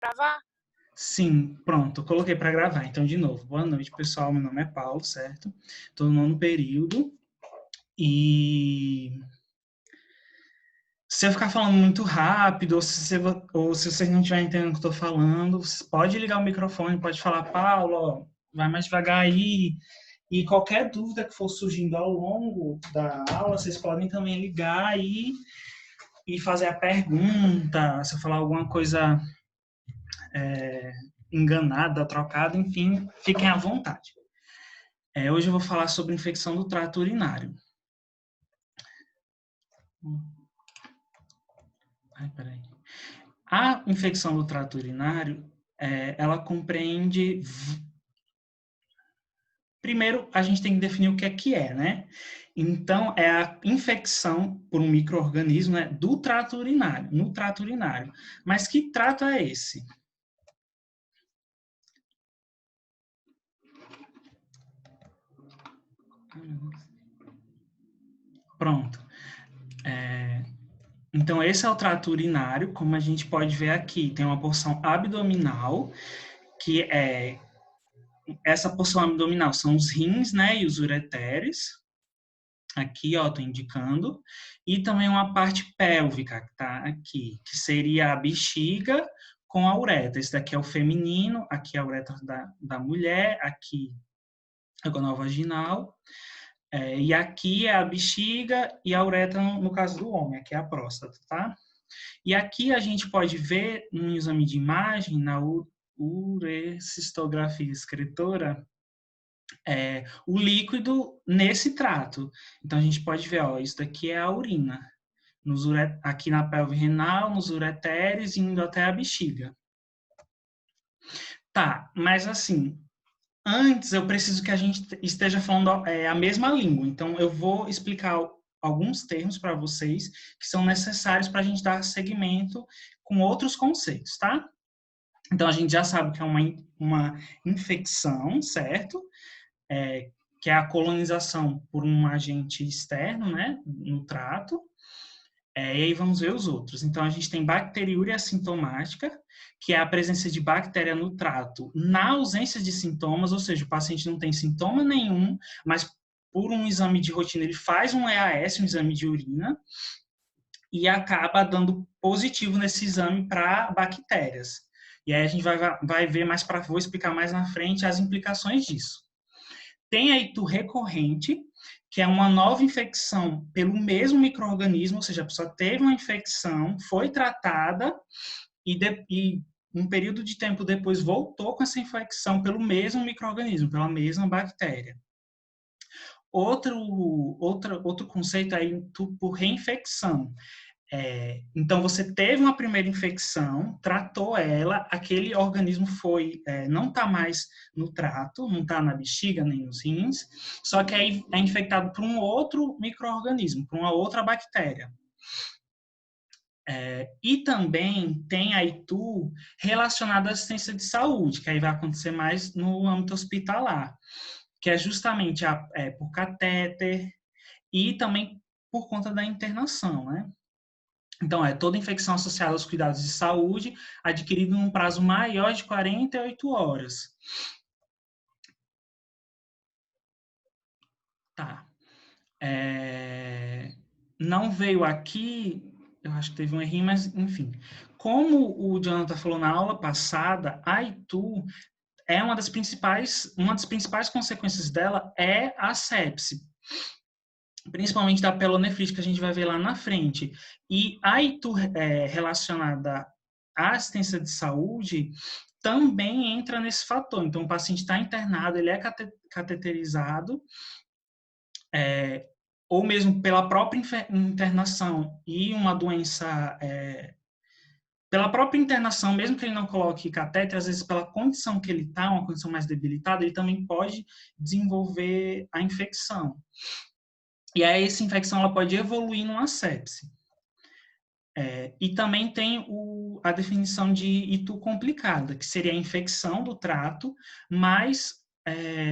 Gravar? Sim, pronto, coloquei para gravar. Então, de novo, boa noite, pessoal. Meu nome é Paulo, certo? Estou no nono período e se eu ficar falando muito rápido ou se vocês não estiverem entendendo o que eu estou falando, você pode ligar o microfone, pode falar, Paulo, ó, vai mais devagar aí. E qualquer dúvida que for surgindo ao longo da aula, vocês podem também ligar e fazer a pergunta, se eu falar alguma coisa enganada, trocada, enfim, fiquem à vontade. Hoje eu vou falar sobre infecção do trato urinário. Peraí. A infecção do trato urinário, ela compreende... Primeiro, a gente tem que definir o que é, né? Então, é a infecção por um micro-organismo, né, do trato urinário, no trato urinário. Mas que trato é esse? Pronto. Então, esse é o trato urinário, como a gente pode ver aqui. Tem uma porção abdominal, que é... Essa porção abdominal são os rins, né, e os ureteres. Aqui, ó, tô indicando. E também uma parte pélvica, que tá aqui, que seria a bexiga com a uretra. Esse daqui é o feminino, aqui é a uretra da mulher, aqui é o canal vaginal. E aqui é a bexiga e a uretra, no caso do homem, aqui é a próstata, tá? E aqui a gente pode ver, no exame de imagem, na urecistografia excretora, o líquido nesse trato. Então, a gente pode ver, ó, isso daqui é a urina. Aqui na pelve renal, nos ureteres, indo até a bexiga. Tá, mas assim, antes eu preciso que a gente esteja falando a mesma língua. Então, eu vou explicar alguns termos para vocês que são necessários para a gente dar seguimento com outros conceitos, tá? Então, a gente já sabe que é uma infecção, certo? Que é a colonização por um agente externo, né, no trato. E aí vamos ver os outros. Então, a gente tem bacteriúria assintomática, que é a presença de bactéria no trato na ausência de sintomas, ou seja, o paciente não tem sintoma nenhum, mas por um exame de rotina ele faz um EAS, um exame de urina, e acaba dando positivo nesse exame para bactérias. E aí a gente vai ver mais para, vou explicar mais na frente as implicações disso. Tem a itu recorrente, que é uma nova infecção pelo mesmo micro-organismo, ou seja, a pessoa teve uma infecção, foi tratada e um período de tempo depois voltou com essa infecção pelo mesmo micro-organismo, pela mesma bactéria. Outro conceito é itu por reinfecção. Então, você teve uma primeira infecção, tratou ela, aquele organismo não está mais no trato, não está na bexiga nem nos rins, só que aí é infectado por um outro micro-organismo, por uma outra bactéria. E também tem a itu relacionada à assistência de saúde, que aí vai acontecer mais no âmbito hospitalar, que é justamente por catéter e também por conta da internação, né? Então, toda infecção associada aos cuidados de saúde, adquirida num prazo maior de 48 horas. Tá. Não veio aqui, eu acho que teve um errinho, mas enfim. Como o Jonathan falou na aula passada, a itu é uma das principais consequências dela é a sepse, principalmente da pielonefrite, que a gente vai ver lá na frente. E a itu relacionada à assistência de saúde também entra nesse fator. Então, o paciente está internado, ele é cateterizado, ou mesmo pela própria internação e uma doença... pela própria internação, mesmo que ele não coloque catéter, às vezes pela condição que ele está, uma condição mais debilitada, ele também pode desenvolver a infecção. E aí essa infecção ela pode evoluir numa sepse. E também tem a definição de itu complicada, que seria a infecção do trato, mais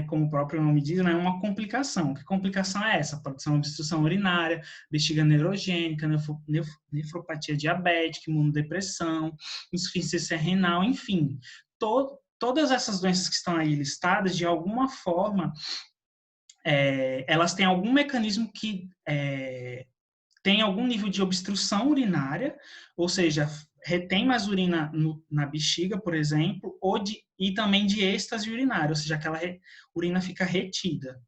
como o próprio nome diz, né, uma complicação. Que complicação é essa? Pode ser uma obstrução urinária, bexiga neurogênica, nefropatia diabética, imunodepressão, insuficiência renal, enfim. Todas essas doenças que estão aí listadas, de alguma forma, elas têm algum mecanismo que tem algum nível de obstrução urinária, ou seja, retém mais urina na bexiga, por exemplo, e também de êxtase urinária, ou seja, aquela urina fica retida.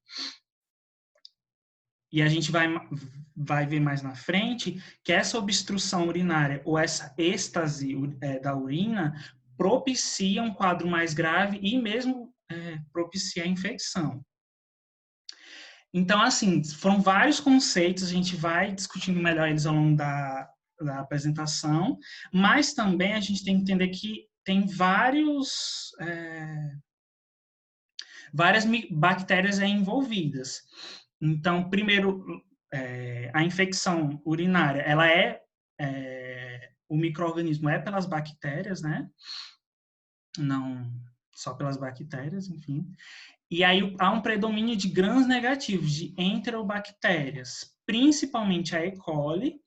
E a gente vai ver mais na frente que essa obstrução urinária ou essa êxtase da urina propicia um quadro mais grave e mesmo propicia a infecção. Então, assim, foram vários conceitos, a gente vai discutindo melhor eles ao longo da apresentação, mas também a gente tem que entender que tem várias bactérias envolvidas. Então, primeiro, a infecção urinária, o micro-organismo é pelas bactérias, né? Não só pelas bactérias, enfim. E aí há um predomínio de grãos negativos, de enterobactérias, principalmente a E. coli,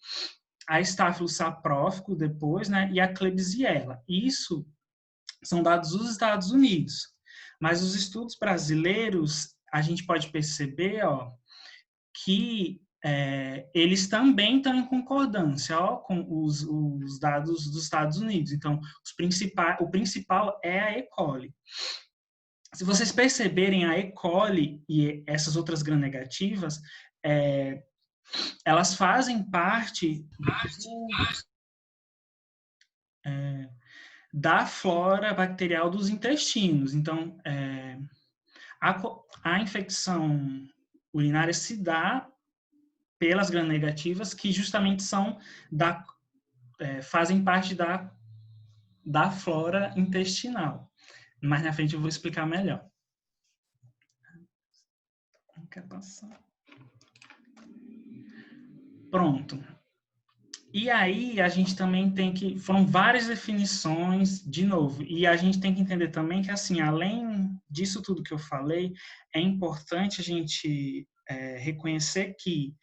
a Staphylococcus saprófico depois, né, e a Klebsiella. Isso são dados dos Estados Unidos. Mas os estudos brasileiros, a gente pode perceber, que eles também estão em concordância com os dados dos Estados Unidos. Então, o principal é a E. coli. Se vocês perceberem, a E. coli e essas outras gram-negativas, elas fazem parte da flora bacterial dos intestinos. Então, a infecção urinária se dá pelas gram-negativas, que justamente fazem parte da flora intestinal. Mais na frente eu vou explicar melhor. Não quer passar. Pronto. E aí a gente também tem que... Foram várias definições, de novo, e a gente tem que entender também que, assim, além disso tudo que eu falei, é importante a gente reconhecer que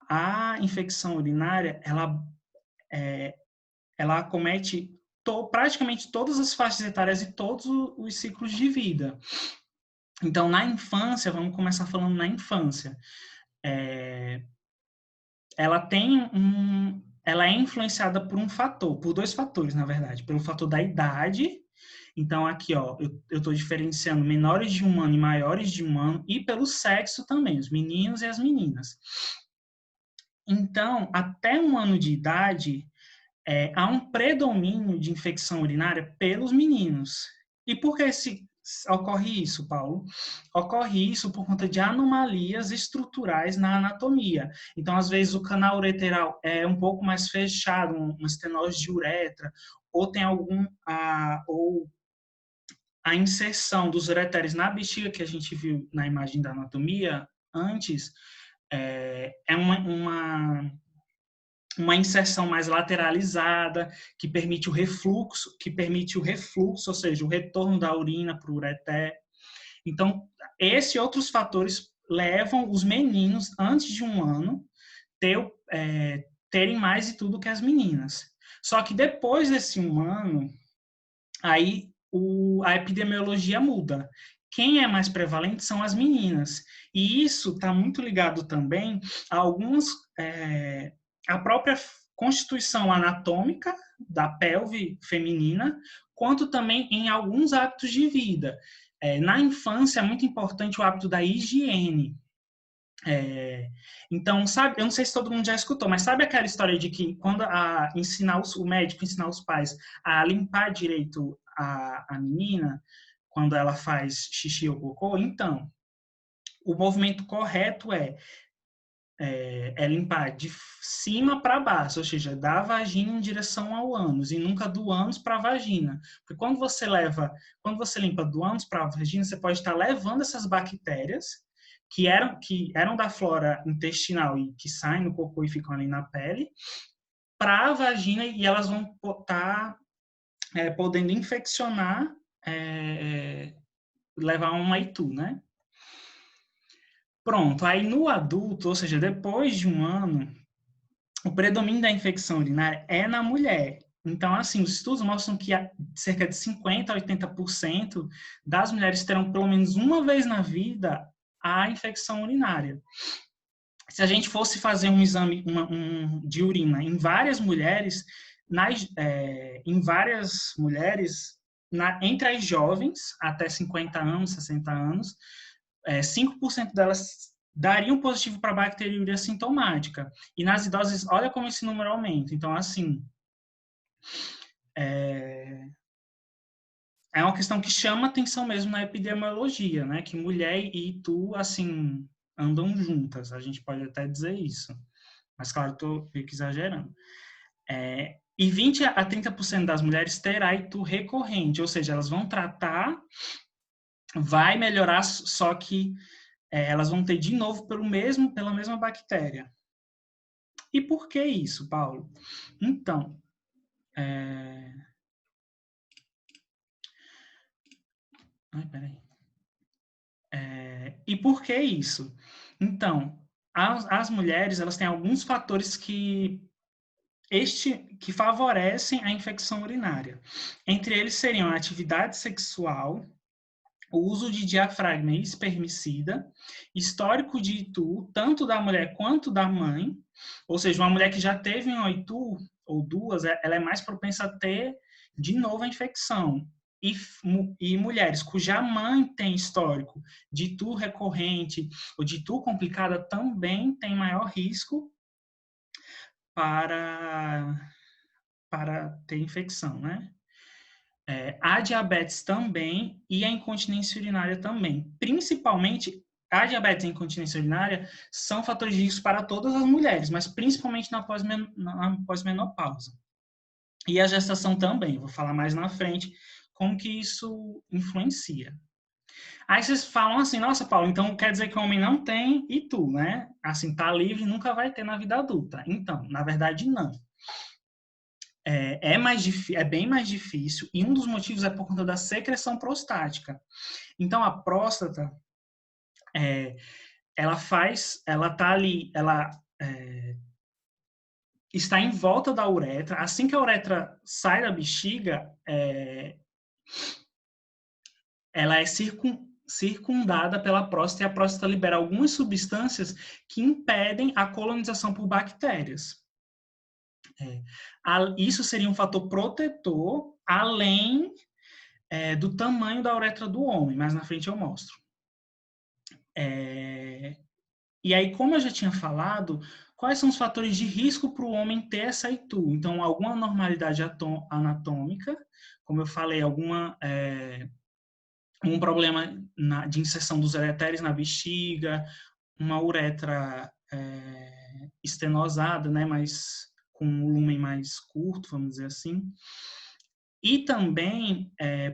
a infecção urinária, ela acomete praticamente todas as faixas etárias e todos os ciclos de vida. Então, na infância, vamos começar falando na infância. Ela é influenciada por dois fatores, na verdade. Pelo fator da idade. Então, aqui, eu estou diferenciando menores de 1 ano e maiores de 1 ano, e pelo sexo também, os meninos e as meninas. Então, até 1 ano de idade, há um predomínio de infecção urinária pelos meninos. E por que ocorre isso, Paulo? Ocorre isso por conta de anomalias estruturais na anatomia. Então, às vezes, o canal ureteral é um pouco mais fechado, uma estenose de uretra, ou tem ou a inserção dos ureteres na bexiga, que a gente viu na imagem da anatomia antes, é uma inserção mais lateralizada, que permite o refluxo, ou seja, o retorno da urina para o ureter. Então, esses e outros fatores levam os meninos, antes de 1 ano, terem mais de tudo que as meninas. Só que depois desse 1 ano, aí a epidemiologia muda. Quem é mais prevalente são as meninas. E isso está muito ligado também a a própria constituição anatômica da pelve feminina, quanto também em alguns hábitos de vida. Na infância é muito importante o hábito da higiene. Então, eu não sei se todo mundo já escutou, mas sabe aquela história de que quando o médico ensinar os pais a limpar direito a menina, quando ela faz xixi ou cocô? Então, o movimento correto é limpar de cima para baixo, ou seja, da vagina em direção ao ânus e nunca do ânus para a vagina. Porque quando você limpa do ânus para a vagina, você pode estar levando essas bactérias que eram da flora intestinal e que saem no cocô e ficam ali na pele, para a vagina, e elas vão estar podendo infeccionar levar uma ITU, né? Pronto, aí no adulto, ou seja, depois de um ano, o predomínio da infecção urinária é na mulher. Então, assim, os estudos mostram que cerca de 50% a 80% das mulheres terão pelo menos uma vez na vida a infecção urinária. Se a gente fosse fazer um exame de urina em várias mulheres, entre as jovens, até 50 anos, 60 anos, 5% delas dariam positivo para bacteriúria sintomática. E nas idosas, olha como esse número aumenta. Então, assim, é uma questão que chama atenção mesmo na epidemiologia, né? Que mulher e ITU, assim, andam juntas. A gente pode até dizer isso. Mas, claro, estou exagerando. E 20% a 30% das mulheres terá ITU recorrente, ou seja, elas vão tratar, vai melhorar, só que elas vão ter de novo pela mesma bactéria. E por que isso, Paulo? Então, e por que isso? Então, as mulheres, elas têm alguns fatores que favorecem a infecção urinária. Entre eles seriam a atividade sexual, o uso de diafragma e espermicida, histórico de ITU, tanto da mulher quanto da mãe, ou seja, uma mulher que já teve uma ITU, ou duas, ela é mais propensa a ter de novo a infecção. E mulheres cuja mãe tem histórico de ITU recorrente ou de ITU complicada também tem maior risco para ter infecção, né? A diabetes também e a incontinência urinária também. Principalmente, a diabetes e a incontinência urinária são fatores de risco para todas as mulheres, mas principalmente na pós-menopausa. E a gestação também, vou falar mais na frente como que isso influencia. Aí vocês falam assim, nossa, Paulo, então quer dizer que o homem não tem ITU, né? Assim, tá livre e nunca vai ter na vida adulta. Então, na verdade, não. É bem mais difícil, e um dos motivos é por conta da secreção prostática. Então, a próstata, ela tá ali, está em volta da uretra. Assim que a uretra sai da bexiga, ela é circundada pela próstata, e a próstata libera algumas substâncias que impedem a colonização por bactérias. Isso seria um fator protetor, além do tamanho da uretra do homem, mas na frente eu mostro. E aí, como eu já tinha falado, quais são os fatores de risco para o homem ter essa ITU? Então, alguma anormalidade anatômica, como eu falei, um problema de inserção dos ureteres na bexiga, uma uretra estenosada, né, mas com um lumen mais curto, vamos dizer assim. E também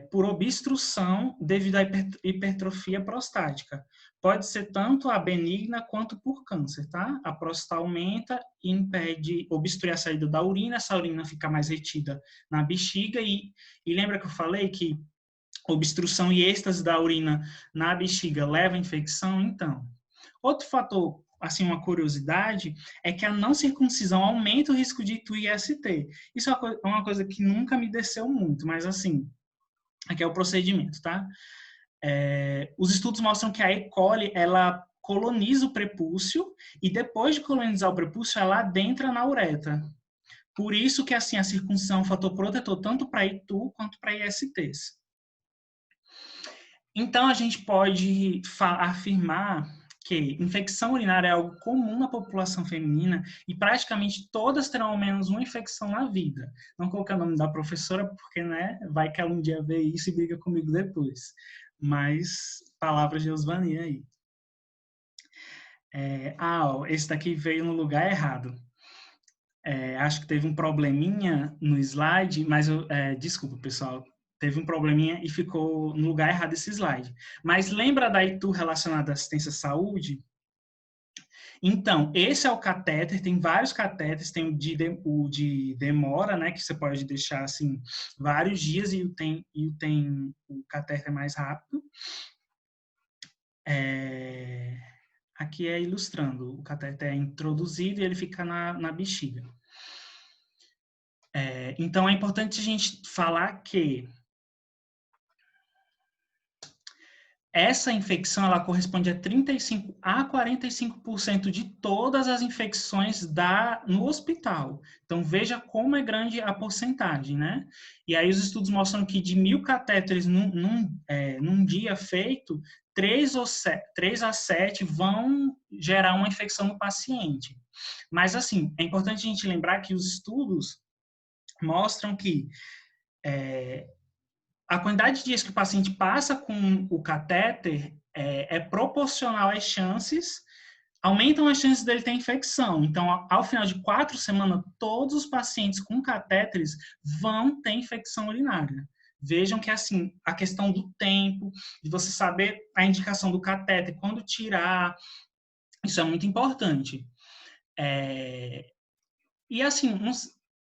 por obstrução devido à hipertrofia prostática. Pode ser tanto a benigna quanto por câncer, tá? A próstata aumenta e impede, obstrui a saída da urina, essa urina fica mais retida na bexiga e lembra que eu falei que obstrução e êxtase da urina na bexiga leva à infecção? Então, outro fator, assim, uma curiosidade, é que a não circuncisão aumenta o risco de ITU e IST. Isso é uma coisa que nunca me desceu muito, mas assim, aqui é o procedimento, tá? Os estudos mostram que a E. coli, ela coloniza o prepúcio e depois de colonizar o prepúcio, ela adentra na uretra. Por isso que, assim, a circuncisão é um fator protetor tanto para ITU quanto para ISTs. Então, a gente pode afirmar que infecção urinária é algo comum na população feminina e praticamente todas terão ao menos uma infecção na vida. Não coloquei o nome da professora porque, né, vai que ela um dia vê isso e briga comigo depois. Mas, palavras de Osvani aí. Esse daqui veio no lugar errado. Acho que teve um probleminha no slide, mas desculpa, pessoal. Teve um probleminha e ficou no lugar errado esse slide. Mas lembra da ITU relacionada à assistência à saúde? Então, esse é o catéter, tem vários catéteres, tem o de demora, né, que você pode deixar, assim, vários dias, e o catéter mais rápido. Aqui é ilustrando, o catéter é introduzido e ele fica na bexiga. Então, é importante a gente falar que essa infecção ela corresponde a 35% a 45% de todas as infecções no hospital. Então, veja como é grande a porcentagem, né? E aí os estudos mostram que de 1.000 catéteres num dia feito, 3 a 7 vão gerar uma infecção no paciente. Mas, assim, é importante a gente lembrar que os estudos mostram que a quantidade de dias que o paciente passa com o catéter é proporcional às chances, aumentam as chances dele ter infecção. Então, ao final de 4 semanas, todos os pacientes com catéteres vão ter infecção urinária. Vejam que, assim, a questão do tempo, de você saber a indicação do catéter, quando tirar, isso é muito importante. E, assim,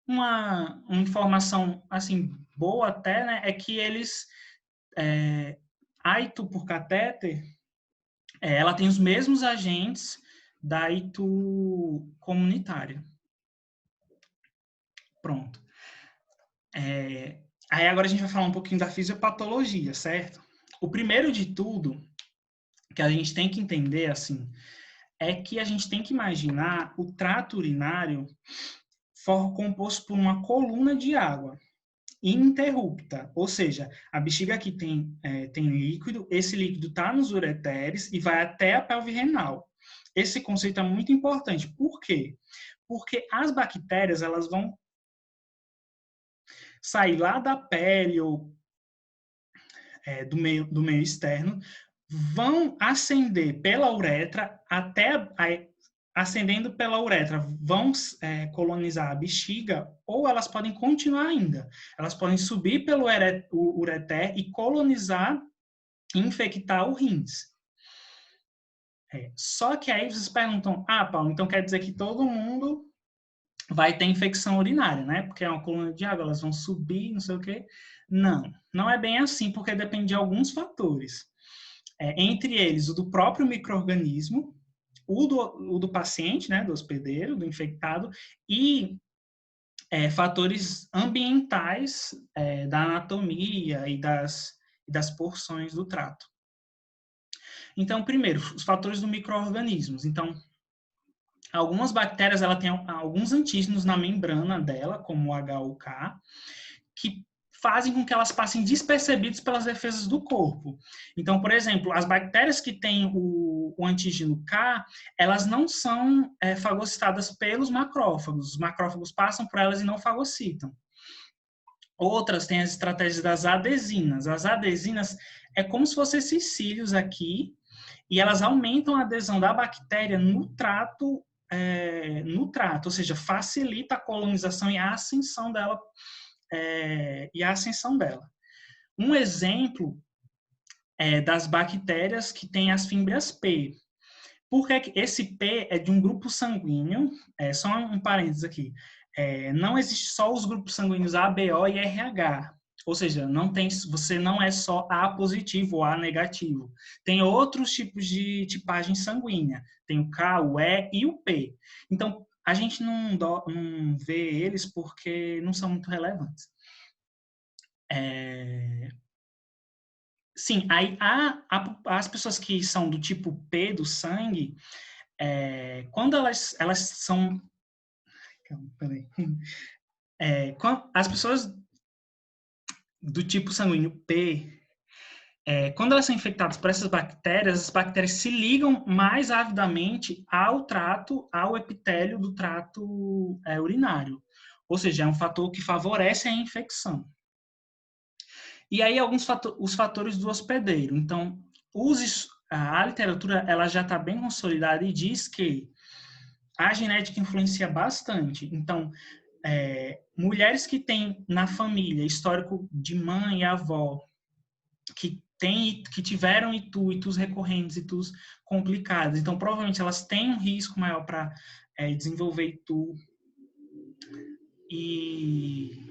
uma informação, assim, boa até, né, é que eles... a ITU por catéter, ela tem os mesmos agentes da ITU comunitária. Pronto. Aí agora a gente vai falar um pouquinho da fisiopatologia, certo? O primeiro de tudo que a gente tem que entender, assim, é que a gente tem que imaginar o trato urinário composto por uma coluna de água ininterrupta, ou seja, a bexiga aqui tem líquido, esse líquido está nos ureteres e vai até a pelve renal. Esse conceito é muito importante. Por quê? Porque as bactérias elas vão sair lá da pele ou do meio externo, vão ascender pela uretra ascendendo pela uretra, vão colonizar a bexiga, ou elas podem continuar ainda. Elas podem subir pelo ureter e colonizar e infectar o rins. Só que aí vocês perguntam, Paulo, então quer dizer que todo mundo vai ter infecção urinária, né? Porque é uma coluna de água, elas vão subir, não sei o quê. Não é bem assim, porque depende de alguns fatores. Entre eles, o do próprio micro-organismo, o do paciente, né, do hospedeiro, do infectado, e fatores ambientais da anatomia e das porções do trato. Então, primeiro, os fatores do micro-organismos. Então, algumas bactérias ela têm alguns antígenos na membrana dela, como o H ou K, que fazem com que elas passem despercebidas pelas defesas do corpo. Então, por exemplo, as bactérias que têm o antígeno K, elas não são fagocitadas pelos macrófagos. Os macrófagos passam por elas e não fagocitam. Outras têm as estratégias das adesinas. As adesinas é como se fossem esses cílios aqui, e elas aumentam a adesão da bactéria no trato, ou seja, facilita a colonização e a ascensão dela. Um exemplo das bactérias que têm as fímbrias P. Porque esse P é de um grupo sanguíneo, só um parênteses aqui, não existe só os grupos sanguíneos A, B, O e RH. Ou seja, você não é só A positivo ou A negativo. Tem outros tipos de tipagem sanguínea. Tem o K, o E e o P. Então, a gente não vê eles porque não são muito relevantes. Sim, aí as pessoas que são do tipo P do sangue, quando elas são... Peraí. As pessoas do tipo sanguíneo P, quando elas são infectadas por essas bactérias, as bactérias se ligam mais avidamente ao epitélio do trato urinário. Ou seja, é um fator que favorece a infecção. E aí, os fatores do hospedeiro. Então, a literatura ela já está bem consolidada e diz que a genética influencia bastante. Então, mulheres que têm na família histórico de mãe e avó que que tiveram itus recorrentes, itus complicados. Então, provavelmente, elas têm um risco maior para desenvolver itu. E,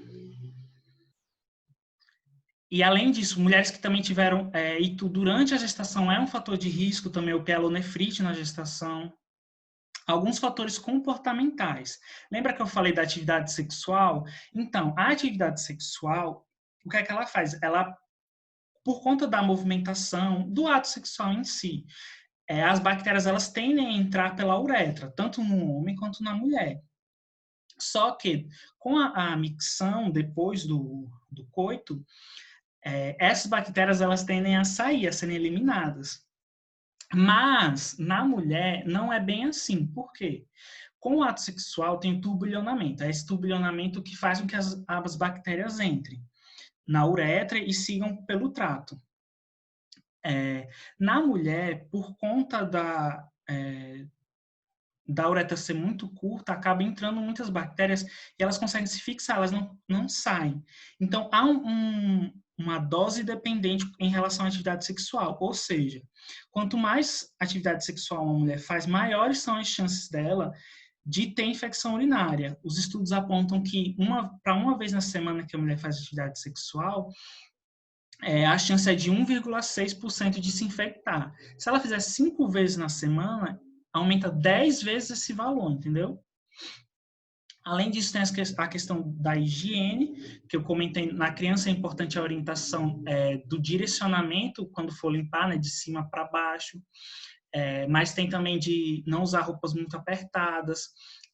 além disso, mulheres que também tiveram itu durante a gestação é um fator de risco também, o pielonefrite na gestação. Alguns fatores comportamentais. Lembra que eu falei da atividade sexual? Então, a atividade sexual, o que é que ela faz? Ela, por conta da movimentação, do ato sexual em si, as bactérias elas tendem a entrar pela uretra, tanto no homem quanto na mulher. Só que, com a micção, depois do coito, essas bactérias elas tendem a sair, a serem eliminadas. Mas, na mulher, não é bem assim. Por quê? Com o ato sexual tem o turbilhonamento. É esse turbilhonamento que faz com que as bactérias entrem na uretra e sigam pelo trato. Na mulher, por conta da uretra ser muito curta, acaba entrando muitas bactérias e elas conseguem se fixar, elas não saem. Então, há uma dose dependente em relação à atividade sexual, ou seja, quanto mais atividade sexual uma mulher faz, maiores são as chances dela de ter infecção urinária. Os estudos apontam que para uma vez na semana que a mulher faz atividade sexual, a chance é de 1,6% de se infectar. Se ela fizer 5 vezes na semana, aumenta 10 vezes esse valor, entendeu? Além disso, tem a questão da higiene, que eu comentei, na criança é importante a orientação do direcionamento, quando for limpar, né, de cima para baixo, mas tem também de não usar roupas muito apertadas,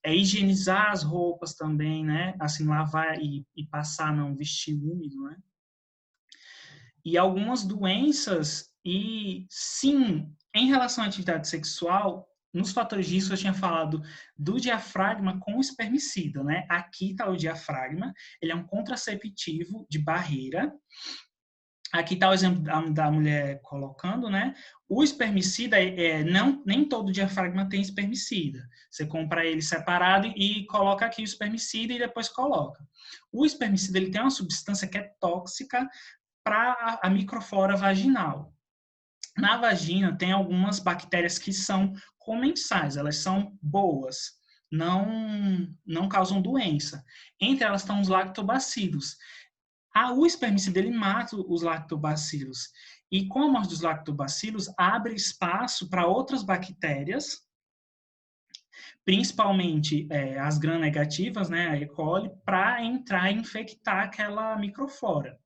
higienizar as roupas também, né, assim, lavar e passar, não vestir úmido, né? E algumas doenças, e sim, em relação à atividade sexual, nos fatores de risco eu tinha falado do diafragma com espermicida, né? Aqui está o diafragma, ele é um contraceptivo de barreira. Aqui está o exemplo da mulher colocando, né? O espermicida, nem todo diafragma tem espermicida. Você compra ele separado e coloca aqui o espermicida e depois coloca. O espermicida ele tem uma substância que é tóxica para a microflora vaginal. Na vagina tem algumas bactérias que são comensais, elas são boas, não causam doença. Entre elas estão os lactobacilos. O espermicida ele mata os lactobacilos. E com a morte dos lactobacilos, abre espaço para outras bactérias, principalmente as gram-negativas, né, a E. coli, para entrar e infectar aquela microflora.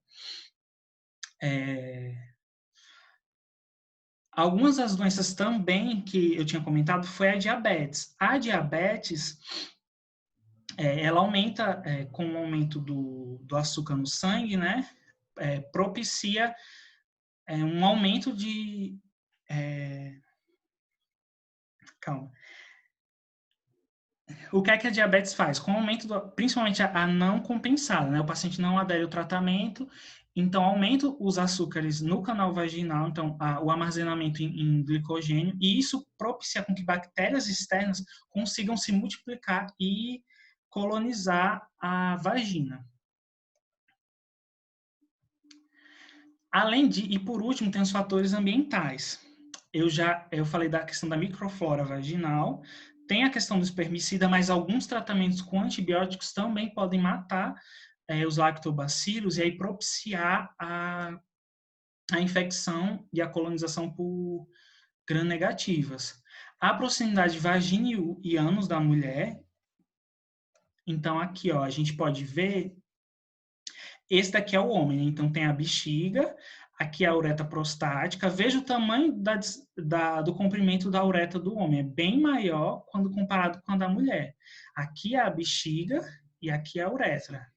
Algumas das doenças também que eu tinha comentado foi a diabetes. A diabetes, ela aumenta com o aumento do açúcar no sangue, né? Propicia um aumento de... Calma. O que é que a diabetes faz? Com o aumento, principalmente a não compensada, né? O paciente não adere ao tratamento, então aumenta os açúcares no canal vaginal, então o armazenamento em glicogênio, e isso propicia com que bactérias externas consigam se multiplicar e colonizar a vagina. E por último, tem os fatores ambientais. Eu falei da questão da microflora vaginal, tem a questão do espermicida, mas alguns tratamentos com antibióticos também podem matar os lactobacilos e aí propiciar a infecção e a colonização por gram-negativas. A proximidade de vagina e ânus da mulher, então aqui ó, a gente pode ver, esse daqui é o homem, né? Então tem a bexiga, aqui é a uretra prostática. Veja o tamanho do comprimento da uretra do homem. É bem maior quando comparado com a da mulher. Aqui é a bexiga e aqui é a uretra.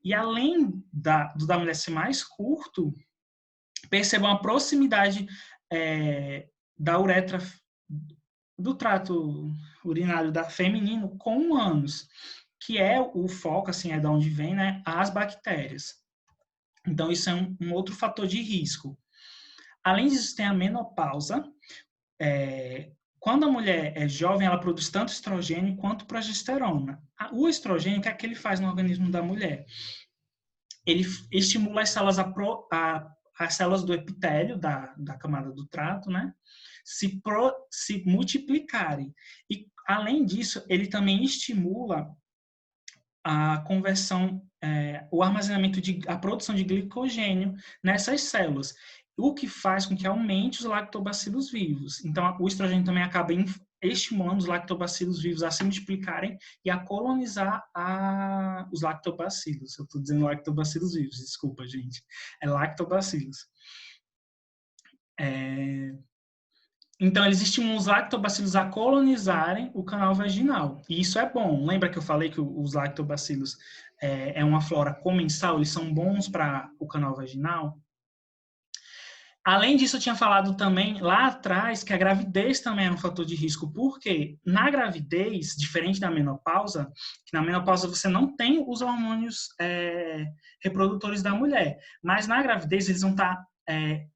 E além do da mulher ser mais curto, percebam a proximidade da uretra, do trato urinário da feminino com o ânus, que é o foco, assim, é de onde vem, né, as bactérias. Então, isso é um outro fator de risco. Além disso, tem a menopausa. Quando a mulher é jovem, ela produz tanto estrogênio quanto progesterona. O estrogênio, o que é que ele faz no organismo da mulher? Ele estimula as células a as células do epitélio da camada do trato, né, se multiplicarem. E, além disso, ele também estimula a conversão, o armazenamento a produção de glicogênio nessas células, o que faz com que aumente os lactobacilos vivos. Então, o estrogênio também acaba estimulando os lactobacilos vivos a se multiplicarem e a colonizar os lactobacilos. Eu estou dizendo lactobacilos vivos, desculpa, gente. É lactobacilos. Então, eles estimulam os lactobacilos a colonizarem o canal vaginal. E isso é bom. Lembra que eu falei que os lactobacilos é uma flora comensal? Eles são bons para o canal vaginal? Além disso, eu tinha falado também lá atrás que a gravidez também é um fator de risco. Porque na gravidez, diferente da menopausa, que na menopausa você não tem os hormônios reprodutores da mulher. Mas na gravidez eles vão estar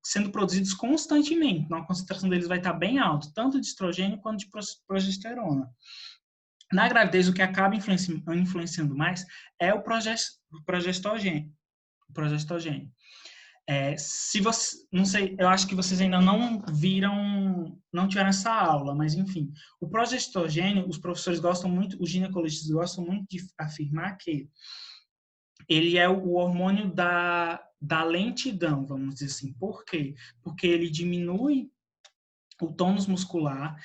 sendo produzidos constantemente. Então, a concentração deles vai estar bem alta, tanto de estrogênio quanto de progesterona. Na gravidez, o que acaba influenciando mais é o progestogênio. Se você, não sei, eu acho que vocês ainda não tiveram essa aula, mas enfim, o progestogênio, os professores gostam muito, os ginecologistas gostam muito de afirmar que ele é o hormônio da lentidão, vamos dizer assim. Por quê? Porque ele diminui o tônus muscular,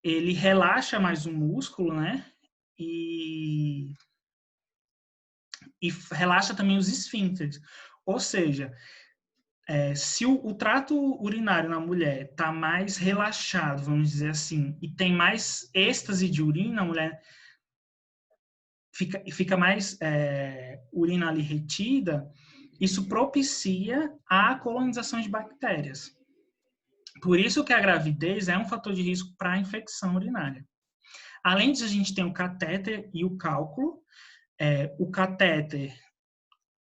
ele relaxa mais o músculo, né? E relaxa também os esfíncteres. Ou seja, se o trato urinário na mulher está mais relaxado, vamos dizer assim, e tem mais êxtase de urina, a mulher fica mais urina ali retida, isso propicia a colonização de bactérias. Por isso que a gravidez é um fator de risco para a infecção urinária. Além disso, a gente tem o catéter e o cálculo. O catéter,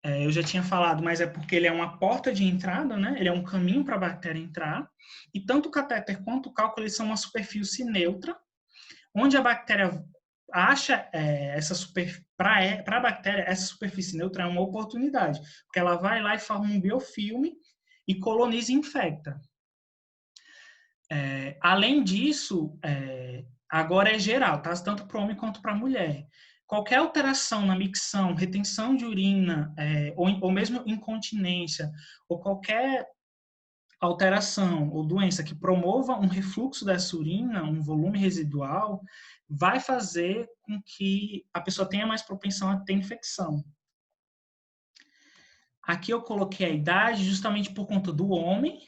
eu já tinha falado, mas é porque ele é uma porta de entrada, né? Ele é um caminho para a bactéria entrar. E tanto o catéter quanto o cálculo eles são uma superfície neutra, onde a bactéria acha para a bactéria, essa superfície neutra é uma oportunidade, porque ela vai lá e forma um biofilme e coloniza e infecta. Além disso, agora é geral, tá? Tanto para o homem quanto para a mulher. Qualquer alteração na micção, retenção de urina, ou mesmo incontinência, ou qualquer alteração ou doença que promova um refluxo dessa urina, um volume residual, vai fazer com que a pessoa tenha mais propensão a ter infecção. Aqui eu coloquei a idade justamente por conta do homem,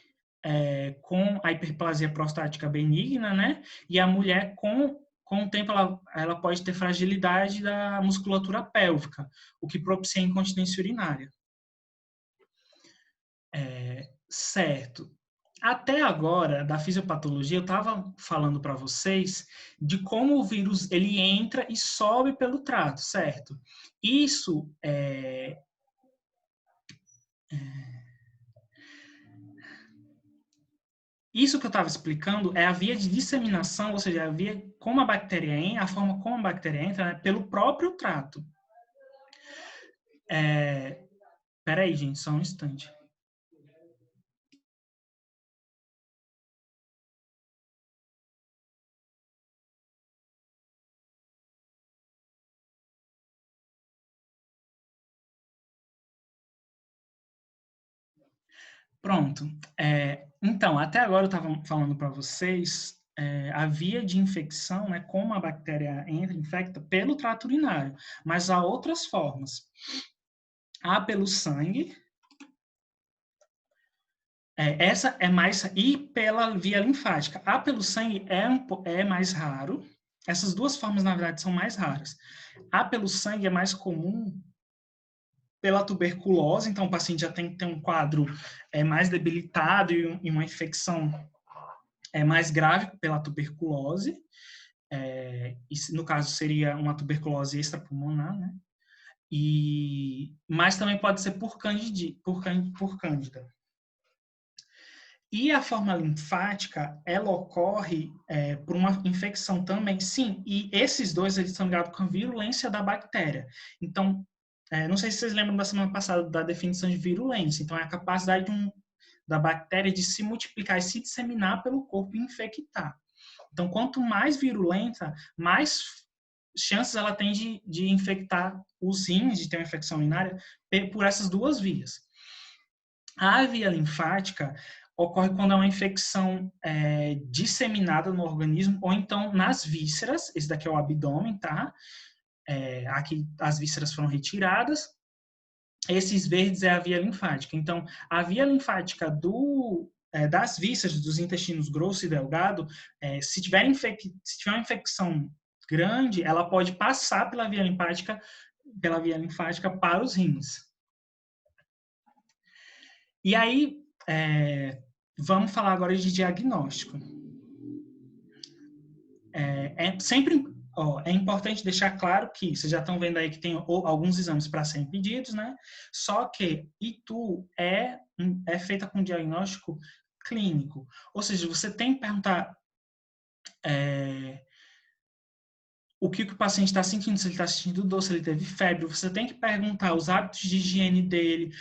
com a hiperplasia prostática benigna, né? E a mulher, com o tempo, ela pode ter fragilidade da musculatura pélvica, o que propicia incontinência urinária. Certo. Até agora, da fisiopatologia, eu estava falando para vocês de como o vírus ele entra e sobe pelo trato, certo? Isso Isso que eu estava explicando é a via de disseminação, ou seja, a via como a bactéria entra, a forma como a bactéria entra, né, pelo próprio trato. Peraí, gente, só um instante. Pronto. Então, até agora eu estava falando para vocês a via de infecção, né, como a bactéria entra e infecta pelo trato urinário, mas há outras formas. Há pelo sangue, essa é mais, e pela via linfática. Há pelo sangue é mais raro, essas duas formas, na verdade, são mais raras. Há pelo sangue é mais comum pela tuberculose, então o paciente já tem que ter um quadro mais debilitado e uma infecção mais grave pela tuberculose, no caso seria uma tuberculose extrapulmonar, né? Mas também pode ser por cândida. E a forma linfática, ela ocorre por uma infecção também, sim, e esses dois eles estão ligados com a virulência da bactéria. Então, não sei se vocês lembram da semana passada da definição de virulência. Então, é a capacidade da bactéria de se multiplicar e se disseminar pelo corpo e infectar. Então, quanto mais virulenta, mais chances ela tem de infectar os rins, de ter uma infecção urinária, por essas duas vias. A via linfática ocorre quando é uma infecção disseminada no organismo, ou então nas vísceras, esse daqui é o abdômen, tá? Aqui as vísceras foram retiradas. Esses verdes é a via linfática. Então, a via linfática das vísceras, dos intestinos grosso e delgado, se tiver uma infecção grande, ela pode passar pela via linfática para os rins. E aí, vamos falar agora de diagnóstico. É importante deixar claro que vocês já estão vendo aí que tem alguns exames para serem pedidos, né? Só que ITU é feita com diagnóstico clínico. Ou seja, você tem que perguntar o que o paciente está sentindo, se ele está sentindo dor, se ele teve febre. Você tem que perguntar os hábitos de higiene dele,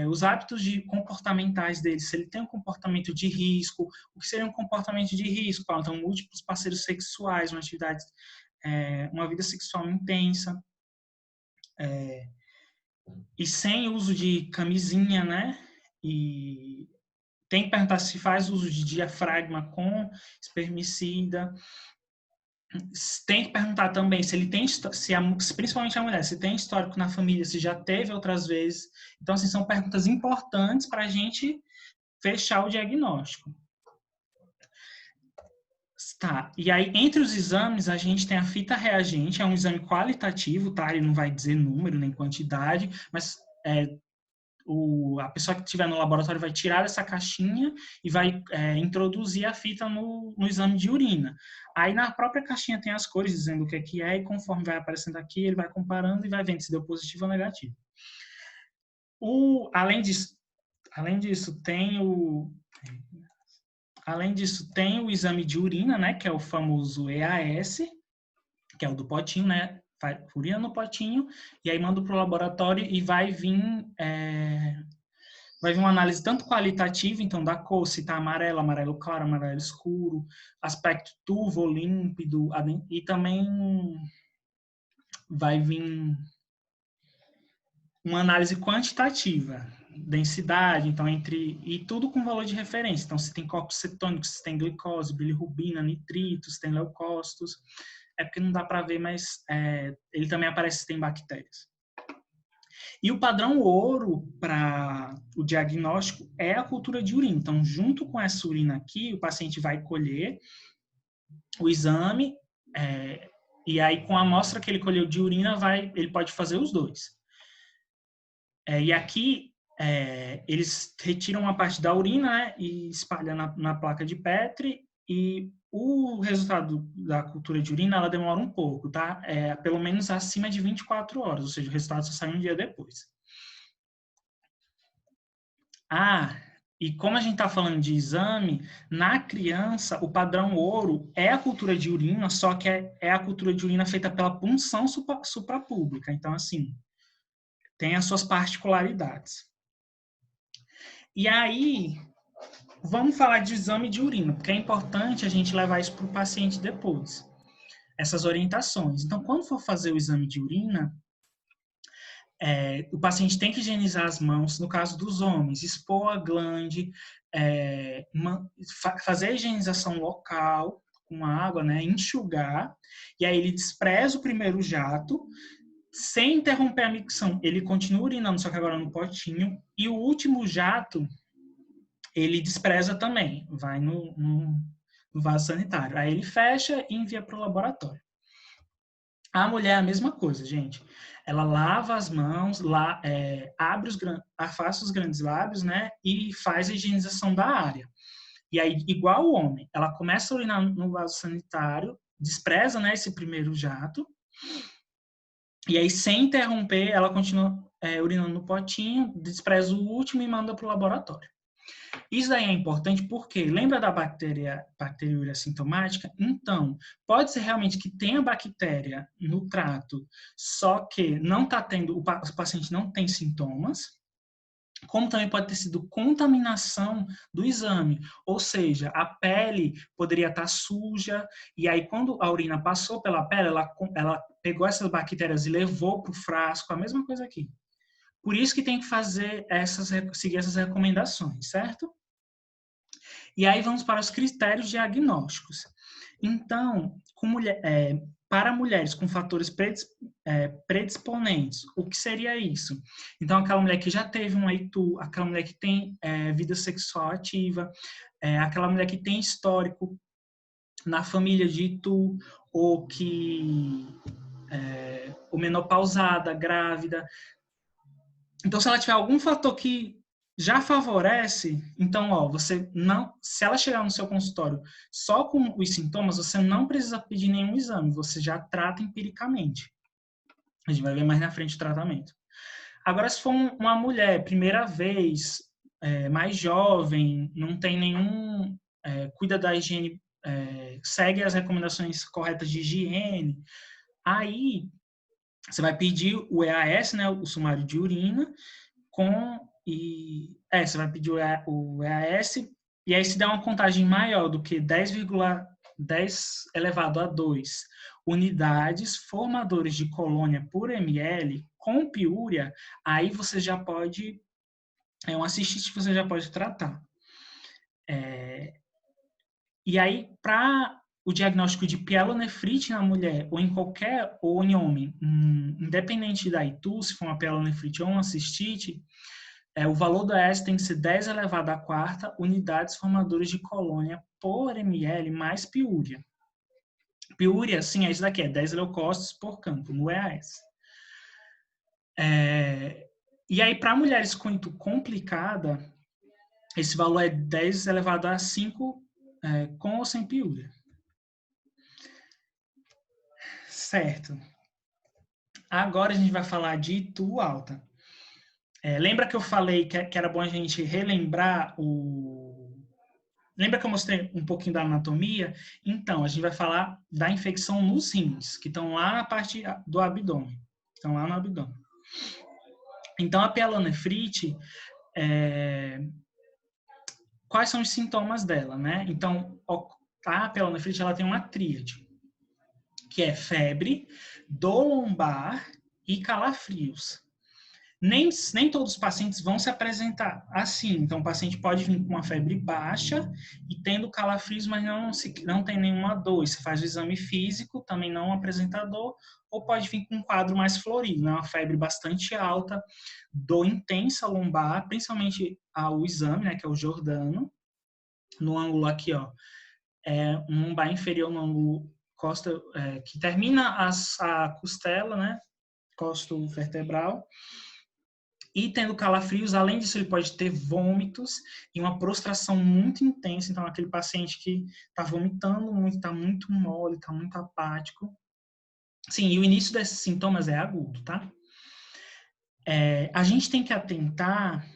os hábitos comportamentais dele, se ele tem um comportamento de risco, o que seria um comportamento de risco. Então, múltiplos parceiros sexuais, uma vida sexual intensa, e sem uso de camisinha, né? E tem que perguntar se faz uso de diafragma com espermicida. Tem que perguntar também se ele tem, principalmente a mulher, se tem histórico na família, se já teve outras vezes. Então, assim, são perguntas importantes para a gente fechar o diagnóstico. Tá, e aí entre os exames a gente tem a fita reagente, é um exame qualitativo, tá? Ele não vai dizer número nem quantidade, mas a pessoa que estiver no laboratório vai tirar essa caixinha e vai introduzir a fita no exame de urina. Aí na própria caixinha tem as cores dizendo o que é, e conforme vai aparecendo aqui, ele vai comparando e vai vendo se deu positivo ou negativo. Além disso, tem o exame de urina, né, que é o famoso EAS, que é o do potinho, né? Faz urina no potinho, e aí manda para o laboratório e vai vir uma análise tanto qualitativa, então da cor, se está amarelo, amarelo claro, amarelo escuro, aspecto turvo, límpido, e também vai vir uma análise quantitativa, densidade, então e tudo com valor de referência. Então, se tem corpos cetônicos, se tem glicose, bilirrubina, nitritos, se tem leucócitos, porque não dá para ver, mas ele também aparece se tem bactérias. E o padrão ouro para o diagnóstico é a cultura de urina. Então, junto com essa urina aqui, o paciente vai colher o exame, e aí com a amostra que ele colheu de urina, ele pode fazer os dois. E aqui, eles retiram uma parte da urina, né, e espalham na placa de Petri, e o resultado da cultura de urina, ela demora um pouco, tá? Pelo menos acima de 24 horas, ou seja, o resultado só sai um dia depois. E como a gente está falando de exame, na criança, o padrão ouro é a cultura de urina, só que é a cultura de urina feita pela punção suprapúbica. Então, assim, tem as suas particularidades. E aí, vamos falar de exame de urina, porque é importante a gente levar isso para o paciente depois, essas orientações. Então, quando for fazer o exame de urina, o paciente tem que higienizar as mãos, no caso dos homens, expor a glande, fazer a higienização local com água, né, enxugar, e aí ele despreza o primeiro jato, sem interromper a micção, ele continua urinando, só que agora no potinho, e o último jato, ele despreza também, vai no vaso sanitário. Aí ele fecha e envia para o laboratório. A mulher é a mesma coisa, gente. Ela lava as mãos, afasta os grandes lábios, né, e faz a higienização da área. E aí, igual o homem, ela começa a urinar no vaso sanitário, despreza, né, esse primeiro jato, e aí, sem interromper, ela continua urinando no potinho, despreza o último e manda para o laboratório. Isso daí é importante porque, lembra da bacteriúria sintomática? Então, pode ser realmente que tenha bactéria no trato, só que não está tendo, o paciente não tem sintomas, como também pode ter sido contaminação do exame, ou seja, a pele poderia estar suja, e aí quando a urina passou pela pele, ela pegou essas bactérias e levou para o frasco, a mesma coisa aqui. Por isso que tem que seguir essas recomendações, certo? E aí vamos para os critérios diagnósticos. Então, para mulheres com fatores predisponentes, o que seria isso? Então, aquela mulher que já teve um EITU, aquela mulher que tem vida sexual ativa, aquela mulher que tem histórico na família de ITU, ou menopausada, grávida. Então, se ela tiver algum fator que já favorece, então, você não, se ela chegar no seu consultório só com os sintomas, você não precisa pedir nenhum exame, você já trata empiricamente. A gente vai ver mais na frente o tratamento. Agora, se for uma mulher, primeira vez, mais jovem, não tem nenhum, cuida da higiene, segue as recomendações corretas de higiene, aí você vai pedir o EAS, né, o sumário de urina, você vai pedir o EAS, e aí se dá uma contagem maior do que 10,10 elevado a 2 unidades formadores de colônia por ml com piúria, aí você já pode, um assistente você já pode tratar. E aí, para o diagnóstico de pielonefrite na mulher ou em homem, independente da ITU, se for uma pielonefrite ou uma cistite, o valor do ES tem que ser 10 elevado à quarta unidades formadoras de colônia por ml mais piúria. Piúria, sim, é isso daqui, é 10 leucócitos por campo, no EAS. E aí, para mulheres com ITU complicada, esse valor é 10 elevado a 5 com ou sem piúria. Certo. Agora a gente vai falar de ITU alta. Lembra que eu falei que era bom a gente relembrar Lembra que eu mostrei um pouquinho da anatomia? Então, a gente vai falar da infecção nos rins, que estão lá na parte do abdômen. Estão lá no abdômen. Então, a pielonefrite, quais são os sintomas dela, né? Então, a pielonefrite, ela tem uma tríade, que é febre, dor lombar e calafrios. Nem todos os pacientes vão se apresentar assim. Então, o paciente pode vir com uma febre baixa e tendo calafrios, mas não tem nenhuma dor. Você faz o exame físico, também não apresenta dor, ou pode vir com um quadro mais florido, né? Uma febre bastante alta, dor intensa lombar, principalmente o exame, né, que é o Jordano, no ângulo aqui, um lombar inferior no ângulo que termina a costela, né, costo vertebral. E tendo calafrios, além disso, ele pode ter vômitos e uma prostração muito intensa. Então, aquele paciente que está vomitando muito, está muito mole, está muito apático. Sim, e o início desses sintomas é agudo, tá? A gente tem que atentar,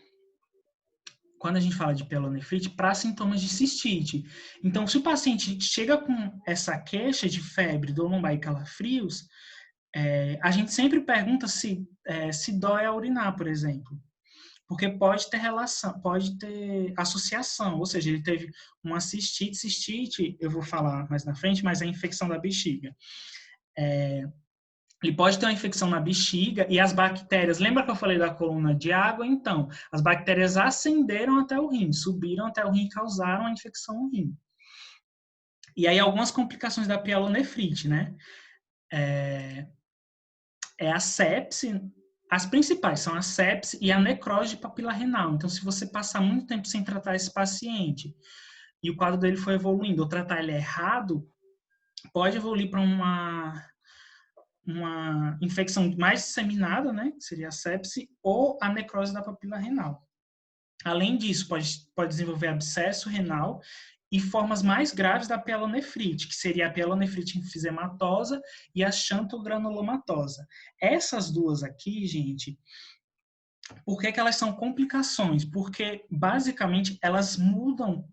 quando a gente fala de pielonefrite, para sintomas de cistite. Então, se o paciente chega com essa queixa de febre, dor lombar e calafrios, a gente sempre pergunta se dói a urinar, por exemplo. Porque pode ter relação, pode ter associação, ou seja, ele teve uma cistite, eu vou falar mais na frente, mas é a infecção da bexiga. Ele pode ter uma infecção na bexiga e as bactérias, lembra que eu falei da coluna de água? Então, as bactérias ascenderam até o rim, subiram até o rim e causaram a infecção no rim. E aí algumas complicações da pielonefrite, né? A sepse. As principais são a sepse e a necrose de papila renal. Então, se você passar muito tempo sem tratar esse paciente e o quadro dele foi evoluindo, ou tratar ele errado, pode evoluir para uma infecção mais disseminada, né? Que seria a sepse, ou a necrose da papila renal. Além disso, pode desenvolver abscesso renal e formas mais graves da pielonefrite, que seria a pielonefrite enfisematosa e a xantogranulomatosa. Essas duas aqui, gente, por que elas são complicações? Porque, basicamente, elas mudam,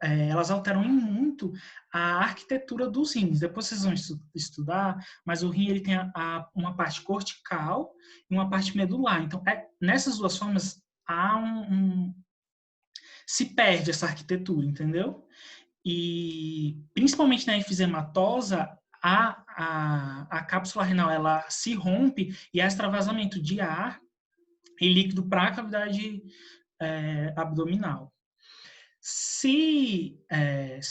elas alteram em muito a arquitetura dos rins. Depois vocês vão estudar, mas o rim ele tem uma parte cortical e uma parte medular. Então, nessas duas formas, se perde essa arquitetura, entendeu? E, principalmente na enfisematosa, a cápsula renal ela se rompe e há extravasamento de ar e líquido para a cavidade abdominal. Se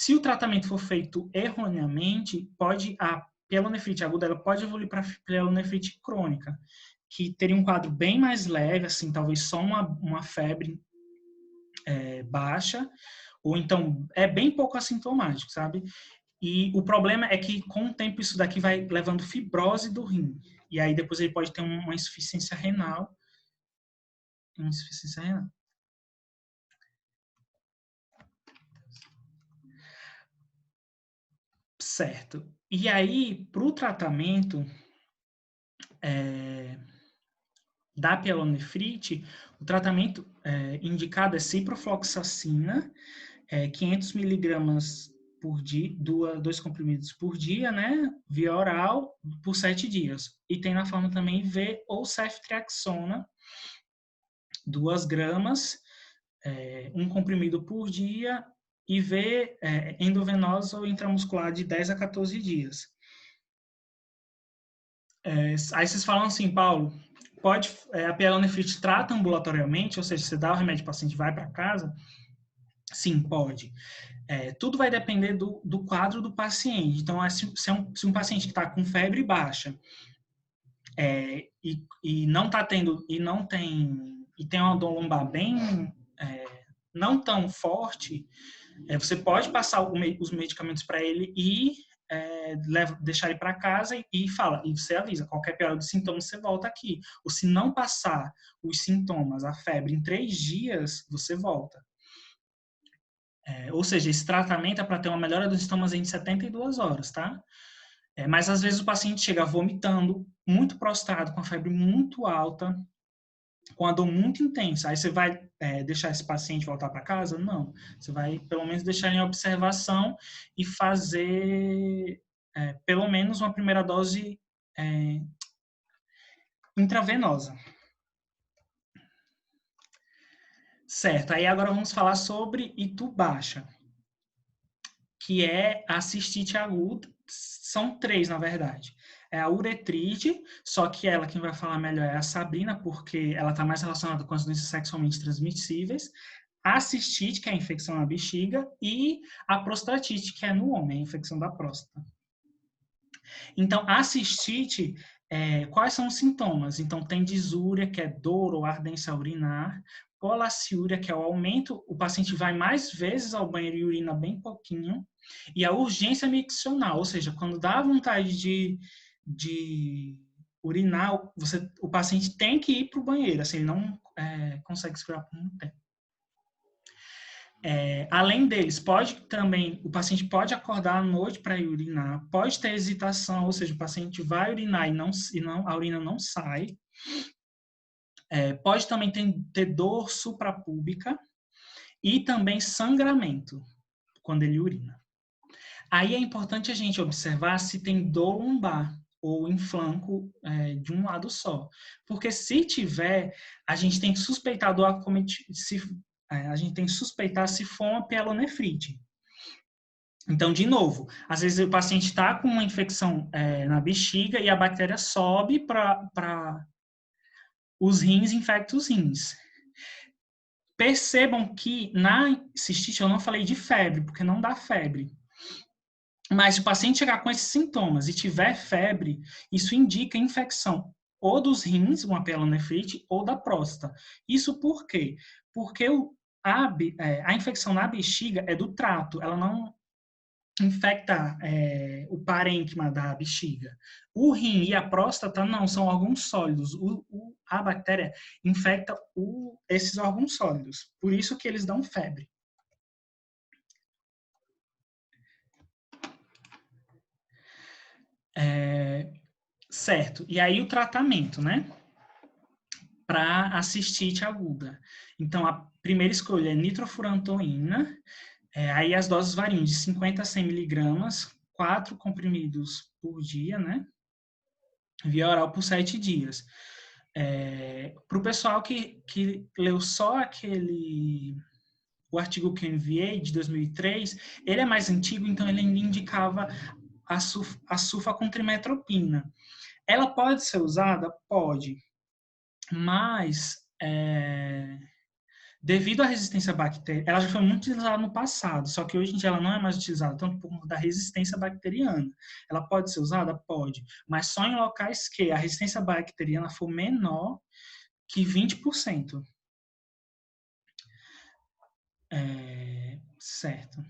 o tratamento for feito erroneamente, a pielonefrite aguda ela pode evoluir para pielonefrite crônica, que teria um quadro bem mais leve, assim, talvez só uma febre baixa, ou então é bem pouco assintomático, sabe? E o problema é que, com o tempo, isso daqui vai levando fibrose do rim. E aí, depois, ele pode ter uma insuficiência renal. Certo. E aí, para o tratamento da pielonefrite, o tratamento indicado é ciprofloxacina, 500 miligramas por dia, 2 comprimidos por dia, né, via oral, por 7 dias. E tem na forma também V ou ceftriaxona, 2 gramas, 1 comprimido por dia, e V endovenosa ou intramuscular de 10 a 14 dias. Aí vocês falam assim, Paulo, a pielonefrite trata ambulatoriamente, ou seja, você dá o remédio, o paciente vai para casa? Sim, pode. Tudo vai depender do quadro do paciente. Então, se um paciente que está com febre baixa e não está tendo, e tem uma dor lombar bem não tão forte, você pode passar os medicamentos para ele e deixar ele para casa e você avisa, qualquer pior dos sintomas você volta aqui. Ou se não passar os sintomas, a febre, em 3 dias, você volta. Ou seja, esse tratamento é para ter uma melhora dos sintomas em 72 horas, tá? Mas às vezes o paciente chega vomitando, muito prostrado, com a febre muito alta, com a dor muito intensa. Aí você vai deixar esse paciente voltar para casa? Não. Você vai pelo menos deixar em observação e fazer pelo menos uma primeira dose intravenosa. Certo. Aí agora vamos falar sobre itu baixa, que é a cistite aguda. São 3, na verdade. É a uretrite, só que quem vai falar melhor é a Sabrina, porque ela está mais relacionada com as doenças sexualmente transmissíveis. A cistite, que é a infecção na bexiga, e a prostatite, que é no homem, a infecção da próstata. Então, a cistite, quais são os sintomas? Então, tem disúria, que é dor ou ardência urinar, polaciúria, que é o aumento, o paciente vai mais vezes ao banheiro e urina bem pouquinho, e a urgência miccional, ou seja, quando dá vontade de urinar, o paciente tem que ir para o banheiro, assim, ele não consegue segurar por muito tempo. Além deles, o paciente pode acordar à noite para ir urinar, pode ter hesitação, ou seja, o paciente vai urinar e a urina não sai. Pode também ter dor suprapúbica e também sangramento quando ele urina. Aí é importante a gente observar se tem dor lombar ou em flanco de um lado só. Porque se tiver, a gente tem que suspeitar do acometimento, a gente tem que suspeitar se for uma pielonefrite. Então, de novo, às vezes o paciente está com uma infecção na bexiga e a bactéria sobe para os rins, infecta os rins. Percebam que na cistite eu não falei de febre, porque não dá febre. Mas se o paciente chegar com esses sintomas e tiver febre, isso indica infecção ou dos rins, uma pielonefrite, ou da próstata. Isso por quê? Porque a infecção na bexiga é do trato, ela não infecta o parênquima da bexiga. O rim e a próstata não, são órgãos sólidos. A bactéria infecta esses órgãos sólidos. Por isso que eles dão febre. Certo. E aí o tratamento, né? Para a cistite aguda. Então, a primeira escolha é nitrofurantoína. Aí as doses variam de 50 a 100 miligramas, 4 comprimidos por dia, né? Via oral por 7 dias. Para o pessoal que leu só o artigo que eu enviei, de 2003, ele é mais antigo, então ele ainda indicava a sulfa com trimetropina. Ela pode ser usada? Pode. Mas, devido à resistência bacteriana, ela já foi muito utilizada no passado, só que hoje em dia ela não é mais utilizada, tanto por conta da resistência bacteriana. Ela pode ser usada? Pode. Mas só em locais que a resistência bacteriana for menor que 20%. Certo.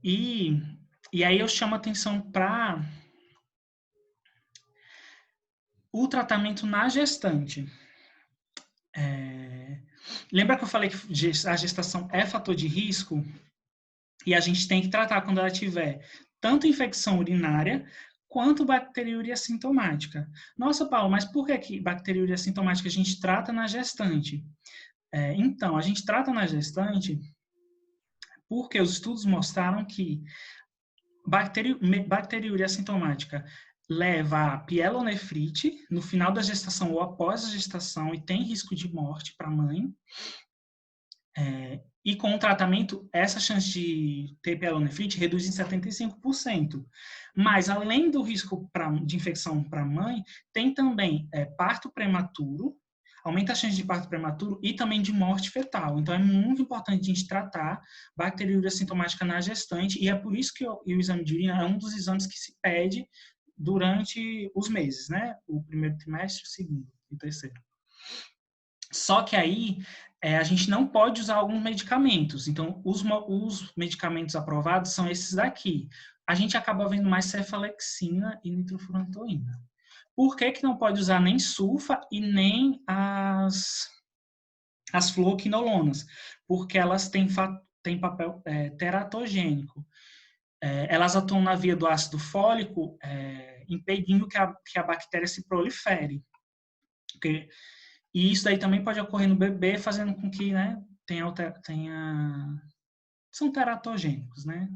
E aí eu chamo a atenção para o tratamento na gestante. Lembra que eu falei que a gestação é fator de risco? E a gente tem que tratar quando ela tiver tanto infecção urinária quanto bacteriúria sintomática. Nossa, Paulo, mas por que bacteriúria sintomática a gente trata na gestante? Então, a gente trata na gestante porque os estudos mostraram que bacteriúria sintomática leva a pielonefrite no final da gestação ou após a gestação e tem risco de morte para a mãe. E com o tratamento, essa chance de ter pielonefrite reduz em 75%. Mas, além do risco de infecção para a mãe, tem também parto prematuro, aumenta a chance de parto prematuro e também de morte fetal. Então, é muito importante a gente tratar bacteriúria sintomática na gestante, e é por isso que o exame de urina é um dos exames que se pede durante os meses, né? O primeiro trimestre, o segundo e o terceiro. Só que aí a gente não pode usar alguns medicamentos. Então, os medicamentos aprovados são esses daqui. A gente acaba vendo mais cefalexina e nitrofurantoína. Por que não pode usar nem sulfa e nem as fluoquinolonas? Porque elas têm papel teratogênico. Elas atuam na via do ácido fólico, impedindo que a bactéria se prolifere. E isso daí também pode ocorrer no bebê, fazendo com que, né, são teratogênicos, né?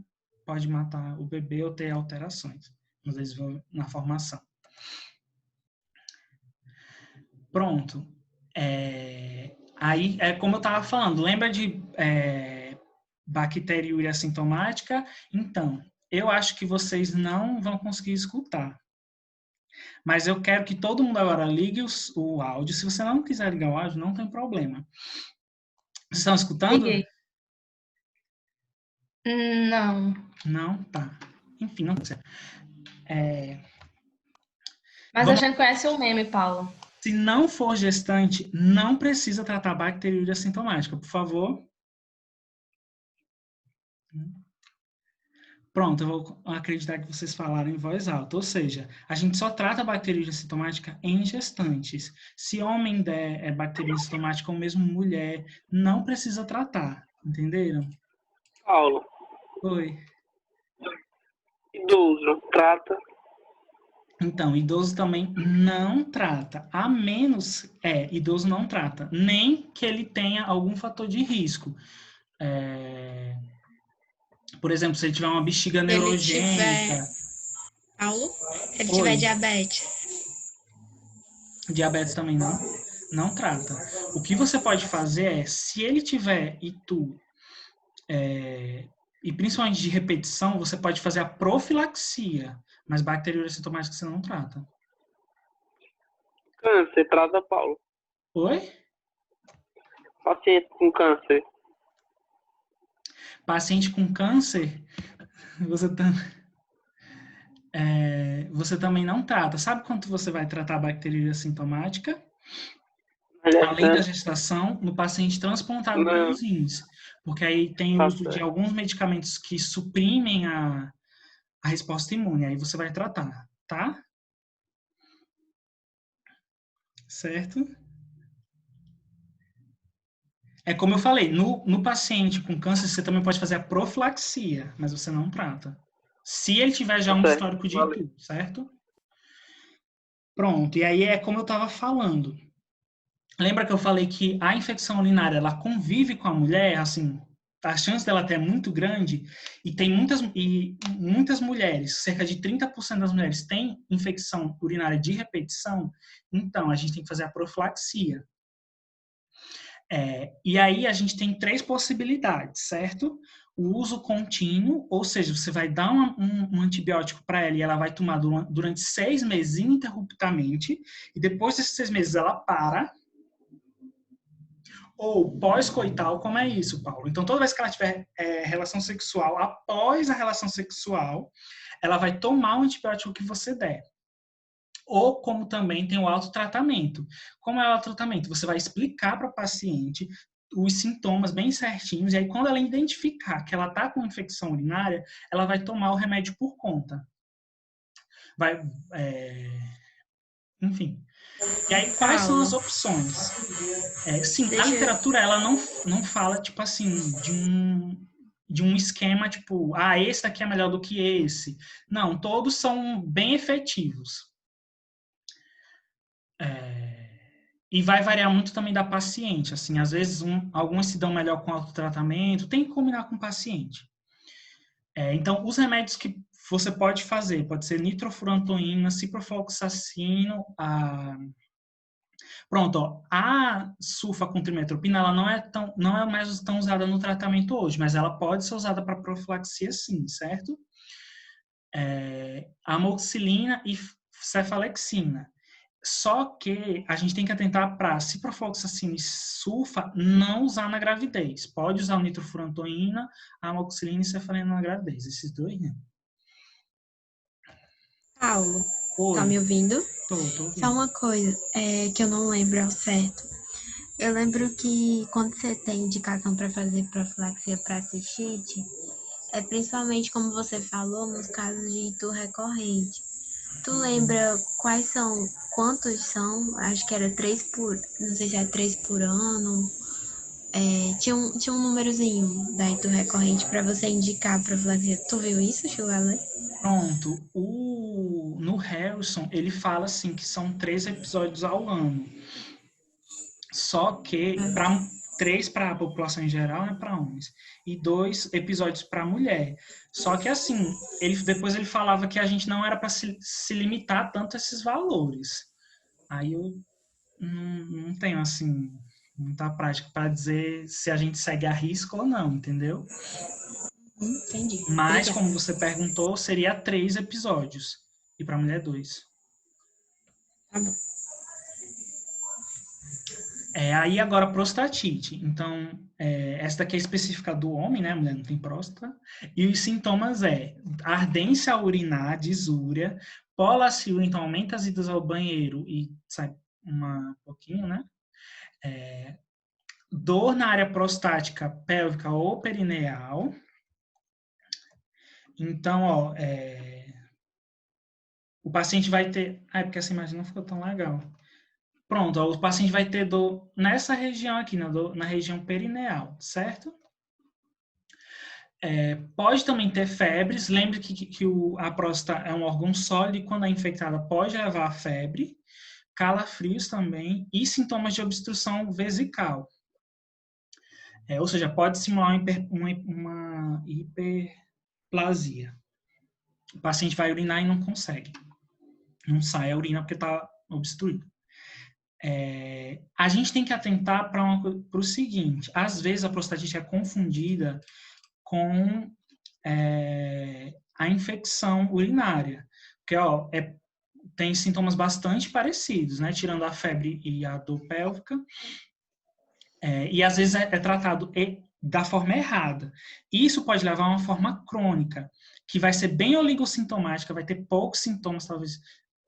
Pode matar o bebê ou ter alterações, às vezes na formação. Pronto. Aí, como eu estava falando, lembra de bacteriúria sintomática? Então, eu acho que vocês não vão conseguir escutar. Mas eu quero que todo mundo agora ligue o áudio. Se você não quiser ligar o áudio, não tem problema. Vocês estão escutando? Liguei. Não. Não? Tá. Enfim, não sei. Mas a gente conhece o meme, Paulo. Se não for gestante, não precisa tratar bacteriúria sintomática, por favor. Pronto, eu vou acreditar que vocês falaram em voz alta. Ou seja, a gente só trata bacteriúria sintomática em gestantes. Se homem der bacteriúria sintomática ou mesmo mulher, não precisa tratar. Entenderam? Paulo. Oi. Idoso, trata? Então, idoso também não trata, a menos, idoso não trata, nem que ele tenha algum fator de risco. Por exemplo, se ele tiver uma bexiga neurogênica. Paulo, se ele tiver diabetes. Diabetes também não trata. O que você pode fazer se ele tiver e principalmente de repetição, você pode fazer a profilaxia, mas bacteriúria sintomática você não trata. Câncer, trata, Paulo? Oi? Paciente com câncer. Paciente com câncer, você também não trata. Sabe quanto você vai tratar a bacteriúria sintomática? Além da gestação, no paciente transplantado dos rins. Porque aí tem o uso de alguns medicamentos que suprimem a resposta imune. Aí você vai tratar, tá? Certo? Como eu falei, no paciente com câncer, você também pode fazer a profilaxia, mas você não trata. Se ele tiver já um histórico de tudo, certo? Pronto, e aí como eu estava falando. Lembra que eu falei que a infecção urinária, ela convive com a mulher, assim, a chance dela ter é muito grande, e tem muitas mulheres, cerca de 30% das mulheres têm infecção urinária de repetição, então a gente tem que fazer a profilaxia. E aí a gente tem 3 possibilidades, certo? O uso contínuo, ou seja, você vai dar um antibiótico para ela e ela vai tomar durante 6 meses ininterruptamente, e depois desses 6 meses ela para. Ou pós-coital, como é isso, Paulo? Então, toda vez que ela tiver relação sexual, após a relação sexual, ela vai tomar o antibiótico que você der. Ou como também tem o autotratamento. Como é o autotratamento? Você vai explicar para o paciente os sintomas bem certinhos, e aí quando ela identificar que ela está com infecção urinária, ela vai tomar o remédio por conta. Enfim. E aí, quais são as opções? Sim, a literatura, ela não fala, tipo assim, de um esquema, tipo, esse daqui é melhor do que esse. Não, todos são bem efetivos. E vai variar muito também da paciente. Assim, às vezes, alguns se dão melhor com autotratamento, tem que combinar com o paciente. Então, os remédios que você pode fazer, pode ser nitrofurantoína, ciprofloxacino, Pronto, ó, a sulfa com trimetopina, ela não é mais tão usada no tratamento hoje, mas ela pode ser usada para profilaxia sim, certo? Amoxicilina e cefalexina. Só que a gente tem que atentar para ciprofloxacina e sulfa não usar na gravidez. Pode usar o nitrofurantoína, amoxicilina e cefalexina na gravidez. Esses dois, né? Paulo, Oi. tá me ouvindo? Tô ouvindo. Só uma coisa que eu não lembro ao certo. Eu lembro que quando você tem indicação para fazer profilaxia para cistite, é principalmente, como você falou, nos casos de itu recorrente. Tu lembra quantos são? Acho que era 3 não sei se é 3 por ano. Tinha um númerozinho da itu recorrente para você indicar a profilaxia. Tu viu isso, Chulala? Pronto. No Harrison, ele fala assim que são 3 episódios ao ano. Só que 3 para a população em geral, né, para homens, e 2 episódios para mulher. Só que assim, depois ele falava que a gente não era para se limitar tanto a esses valores. Aí eu não tenho assim muita prática para dizer se a gente segue a risco ou não, entendeu? Entendi. Mas, Obrigada. como você perguntou, seria 3 episódios. E para mulher, 2. Tá bom. Aí agora, prostatite. Então, essa daqui é específica do homem, né? A mulher não tem próstata. E os sintomas ardência urinar, disúria, polaciúria, então aumenta as idas ao banheiro e sai um pouquinho, né? Dor na área prostática, pélvica ou perineal. Então, ó, o paciente vai ter... porque essa imagem não ficou tão legal. Pronto, ó, o paciente vai ter dor nessa região aqui, na região perineal, certo? Pode também ter febres. Lembre que a próstata é um órgão sólido e quando é infectada pode levar a febre, calafrios também e sintomas de obstrução vesical. Ou seja, pode simular uma hiperplasia. O paciente vai urinar e não consegue. Não sai a urina porque está obstruído. A gente tem que atentar para o seguinte: às vezes a prostatite é confundida com a infecção urinária, porque tem sintomas bastante parecidos, né? Tirando a febre e a dor pélvica, e às vezes é tratado da forma errada. Isso pode levar a uma forma crônica, que vai ser bem oligossintomática, vai ter poucos sintomas, talvez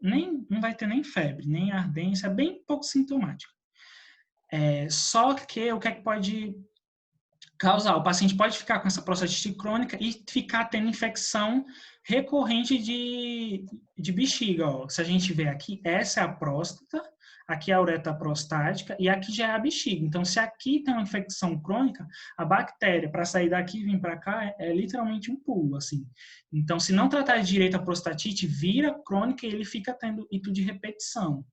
não vai ter nem febre, nem ardência, é bem pouco sintomática. Só que o que é que pode causar? O paciente pode ficar com essa prostatite crônica e ficar tendo infecção recorrente de bexiga. Ó. Se a gente ver aqui, essa é a próstata, aqui é a uretra prostática e aqui já é a bexiga. Então, se aqui tem uma infecção crônica, a bactéria, para sair daqui e vir para cá, é literalmente um pulo, assim. Então, se não tratar direito a prostatite, vira crônica e ele fica tendo ito de repetição.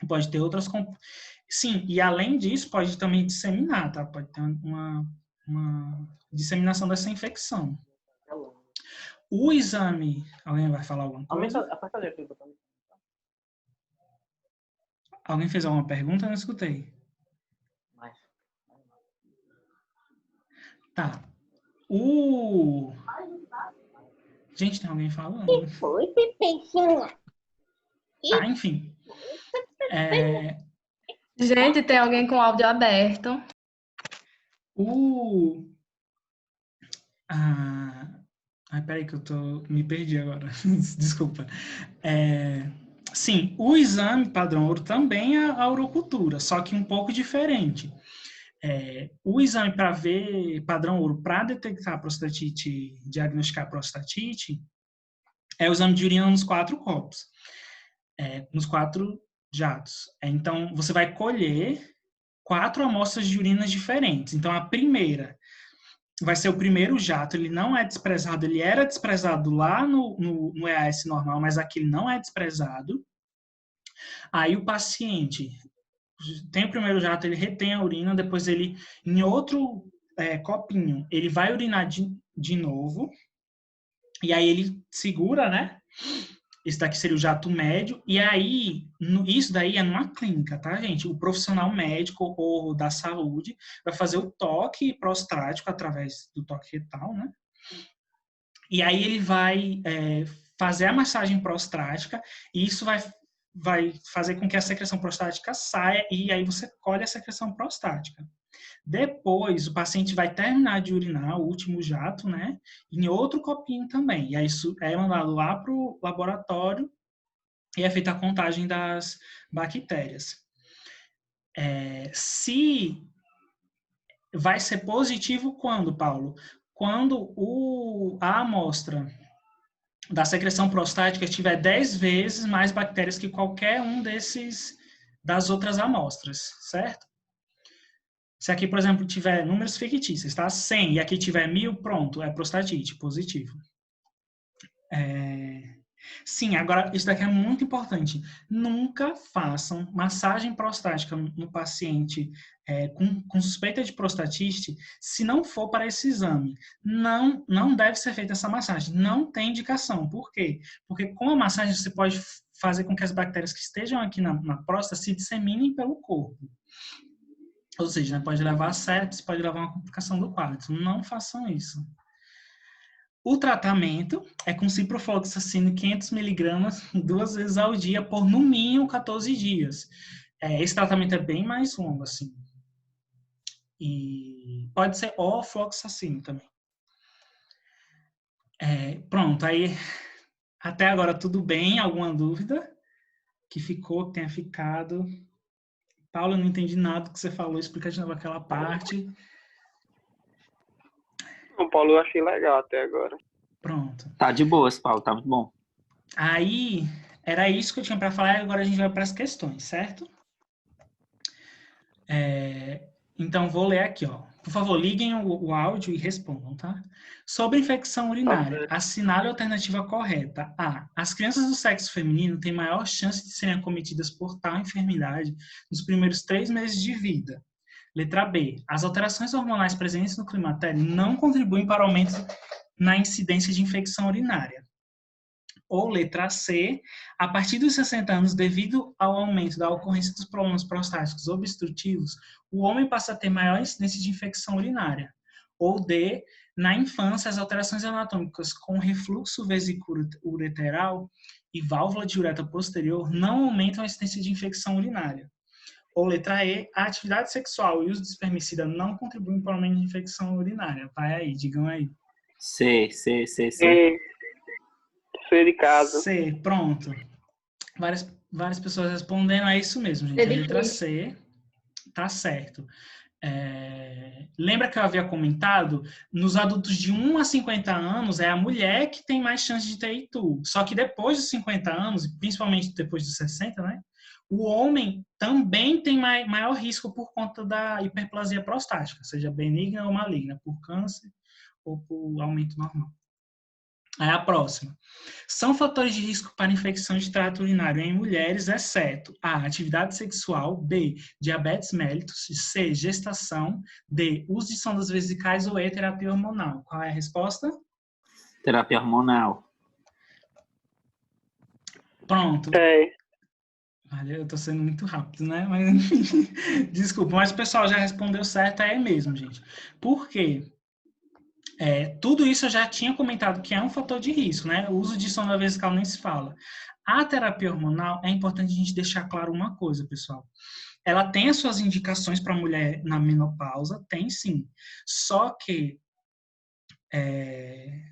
Pode ter outras... Sim, e além disso, pode também disseminar, tá? Pode ter uma uma disseminação dessa infecção. O exame... Alguém vai falar alguma coisa? Alguém fez alguma pergunta? Eu não escutei. Tá. Gente, tem alguém falando? Foi, Pepezinha. Tá, enfim. Gente, tem alguém com o áudio aberto. Ai, peraí que me perdi agora. Desculpa. Sim, o exame padrão ouro também é a urocultura, só que um pouco diferente. O exame para ver padrão ouro para detectar prostatite, diagnosticar prostatite, é o exame de urina nos 4 copos, nos 4 jatos. Então, você vai colher 4 amostras de urinas diferentes. Então, a primeira vai ser o primeiro jato, ele não é desprezado, ele era desprezado lá no EAS normal, mas aqui ele não é desprezado. Aí o paciente tem o primeiro jato, ele retém a urina, depois ele, em outro copinho, ele vai urinar de novo, e aí ele segura, né? Esse daqui seria o jato médio, e aí, isso daí é numa clínica, tá, gente? O profissional médico ou da saúde vai fazer o toque prostático através do toque retal, né? E aí ele vai fazer a massagem prostática, e isso vai fazer com que a secreção prostática saia, e aí você colhe a secreção prostática. Depois, o paciente vai terminar de urinar, o último jato, né? Em outro copinho também. E aí isso é mandado lá para o laboratório e é feita a contagem das bactérias. Se vai ser positivo quando, Paulo? Quando a amostra da secreção prostática tiver 10 vezes mais bactérias que qualquer um das outras amostras, certo? Se aqui, por exemplo, tiver números fictícios, tá? 100, e aqui tiver 1000, pronto, é prostatite, positivo. Sim, agora, isso daqui é muito importante. Nunca façam massagem prostática no paciente com suspeita de prostatite, se não for para esse exame. Não deve ser feita essa massagem. Não tem indicação. Por quê? Porque com a massagem você pode fazer com que as bactérias que estejam aqui na próstata se disseminem pelo corpo. Ou seja, né, pode levar a sepsis, pode levar a uma complicação do quadro. Então, não façam isso. O tratamento é com ciprofloxacino 500 miligramas 2 vezes ao dia por no mínimo 14 dias. Esse tratamento é bem mais longo, assim. E pode ser ofloxacino também. Pronto, aí até agora tudo bem? Alguma dúvida que tenha ficado? Paulo, eu não entendi nada do que você falou, explica de novo aquela parte. Não, Paulo, eu achei legal até agora. Pronto. Tá de boas, Paulo, tá muito bom. Aí, era isso que eu tinha para falar, e agora a gente vai para as questões, certo? Então, vou ler aqui, ó. Por favor, liguem o áudio e respondam, tá? Sobre infecção urinária, assinale a alternativa correta. A. As crianças do sexo feminino têm maior chance de serem acometidas por tal enfermidade nos primeiros 3 meses de vida. Letra B. As alterações hormonais presentes no climatério não contribuem para o aumento na incidência de infecção urinária. Ou letra C, a partir dos 60 anos, devido ao aumento da ocorrência dos problemas prostáticos obstrutivos, o homem passa a ter maior incidência de infecção urinária. Ou D, na infância, as alterações anatômicas com refluxo vesículo-ureteral e válvula de uretra posterior não aumentam a incidência de infecção urinária. Ou letra E, a atividade sexual e o uso de espermicida não contribuem para o aumento de infecção urinária. Vai aí, digam aí. C. C de casa. C, pronto. Várias pessoas respondendo, é isso mesmo, gente. A letra C, tá certo. Lembra que eu havia comentado? Nos adultos de 1 a 50 anos, é a mulher que tem mais chance de ter ITU. Só que depois dos 50 anos, principalmente depois dos 60, né? O homem também tem maior risco por conta da hiperplasia prostática, seja benigna ou maligna, por câncer ou por aumento normal. Aí a próxima. São fatores de risco para infecção de trato urinário em mulheres, exceto A, atividade sexual, B, diabetes mellitus, C, gestação, D, uso de sondas vesicais ou E, terapia hormonal. Qual é a resposta? Terapia hormonal. Pronto. É. Olha, eu tô sendo muito rápido, né? Mas, desculpa, mas o pessoal já respondeu certo, é mesmo, gente. Por quê? Tudo isso eu já tinha comentado que é um fator de risco, né? O uso de sonda vesical nem se fala. A terapia hormonal, é importante a gente deixar claro uma coisa, pessoal. Ela tem as suas indicações para mulher na menopausa, tem sim. Só que,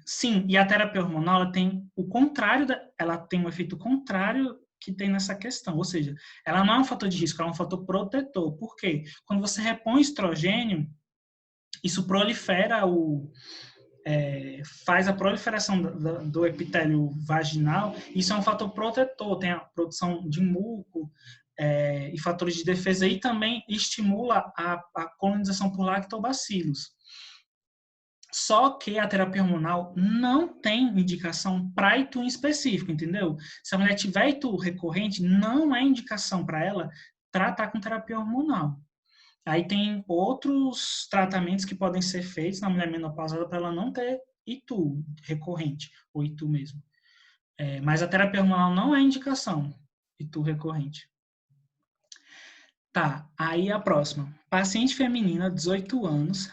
sim, e a terapia hormonal, ela tem o contrário, ela tem um efeito contrário que tem nessa questão. Ou seja, ela não é um fator de risco, ela é um fator protetor. Por quê? Quando você repõe estrogênio, isso prolifera faz a proliferação do epitélio vaginal. Isso é um fator protetor, tem a produção de muco e fatores de defesa, e também estimula a colonização por lactobacilos. Só que a terapia hormonal não tem indicação para ITU em específico, entendeu? Se a mulher tiver ITU recorrente, não é indicação para ela tratar com terapia hormonal. Aí tem outros tratamentos que podem ser feitos na mulher menopausada para ela não ter ITU recorrente, ou ITU mesmo. Mas a terapia hormonal não é indicação, ITU recorrente. Tá, aí a próxima. Paciente feminina, 18 anos,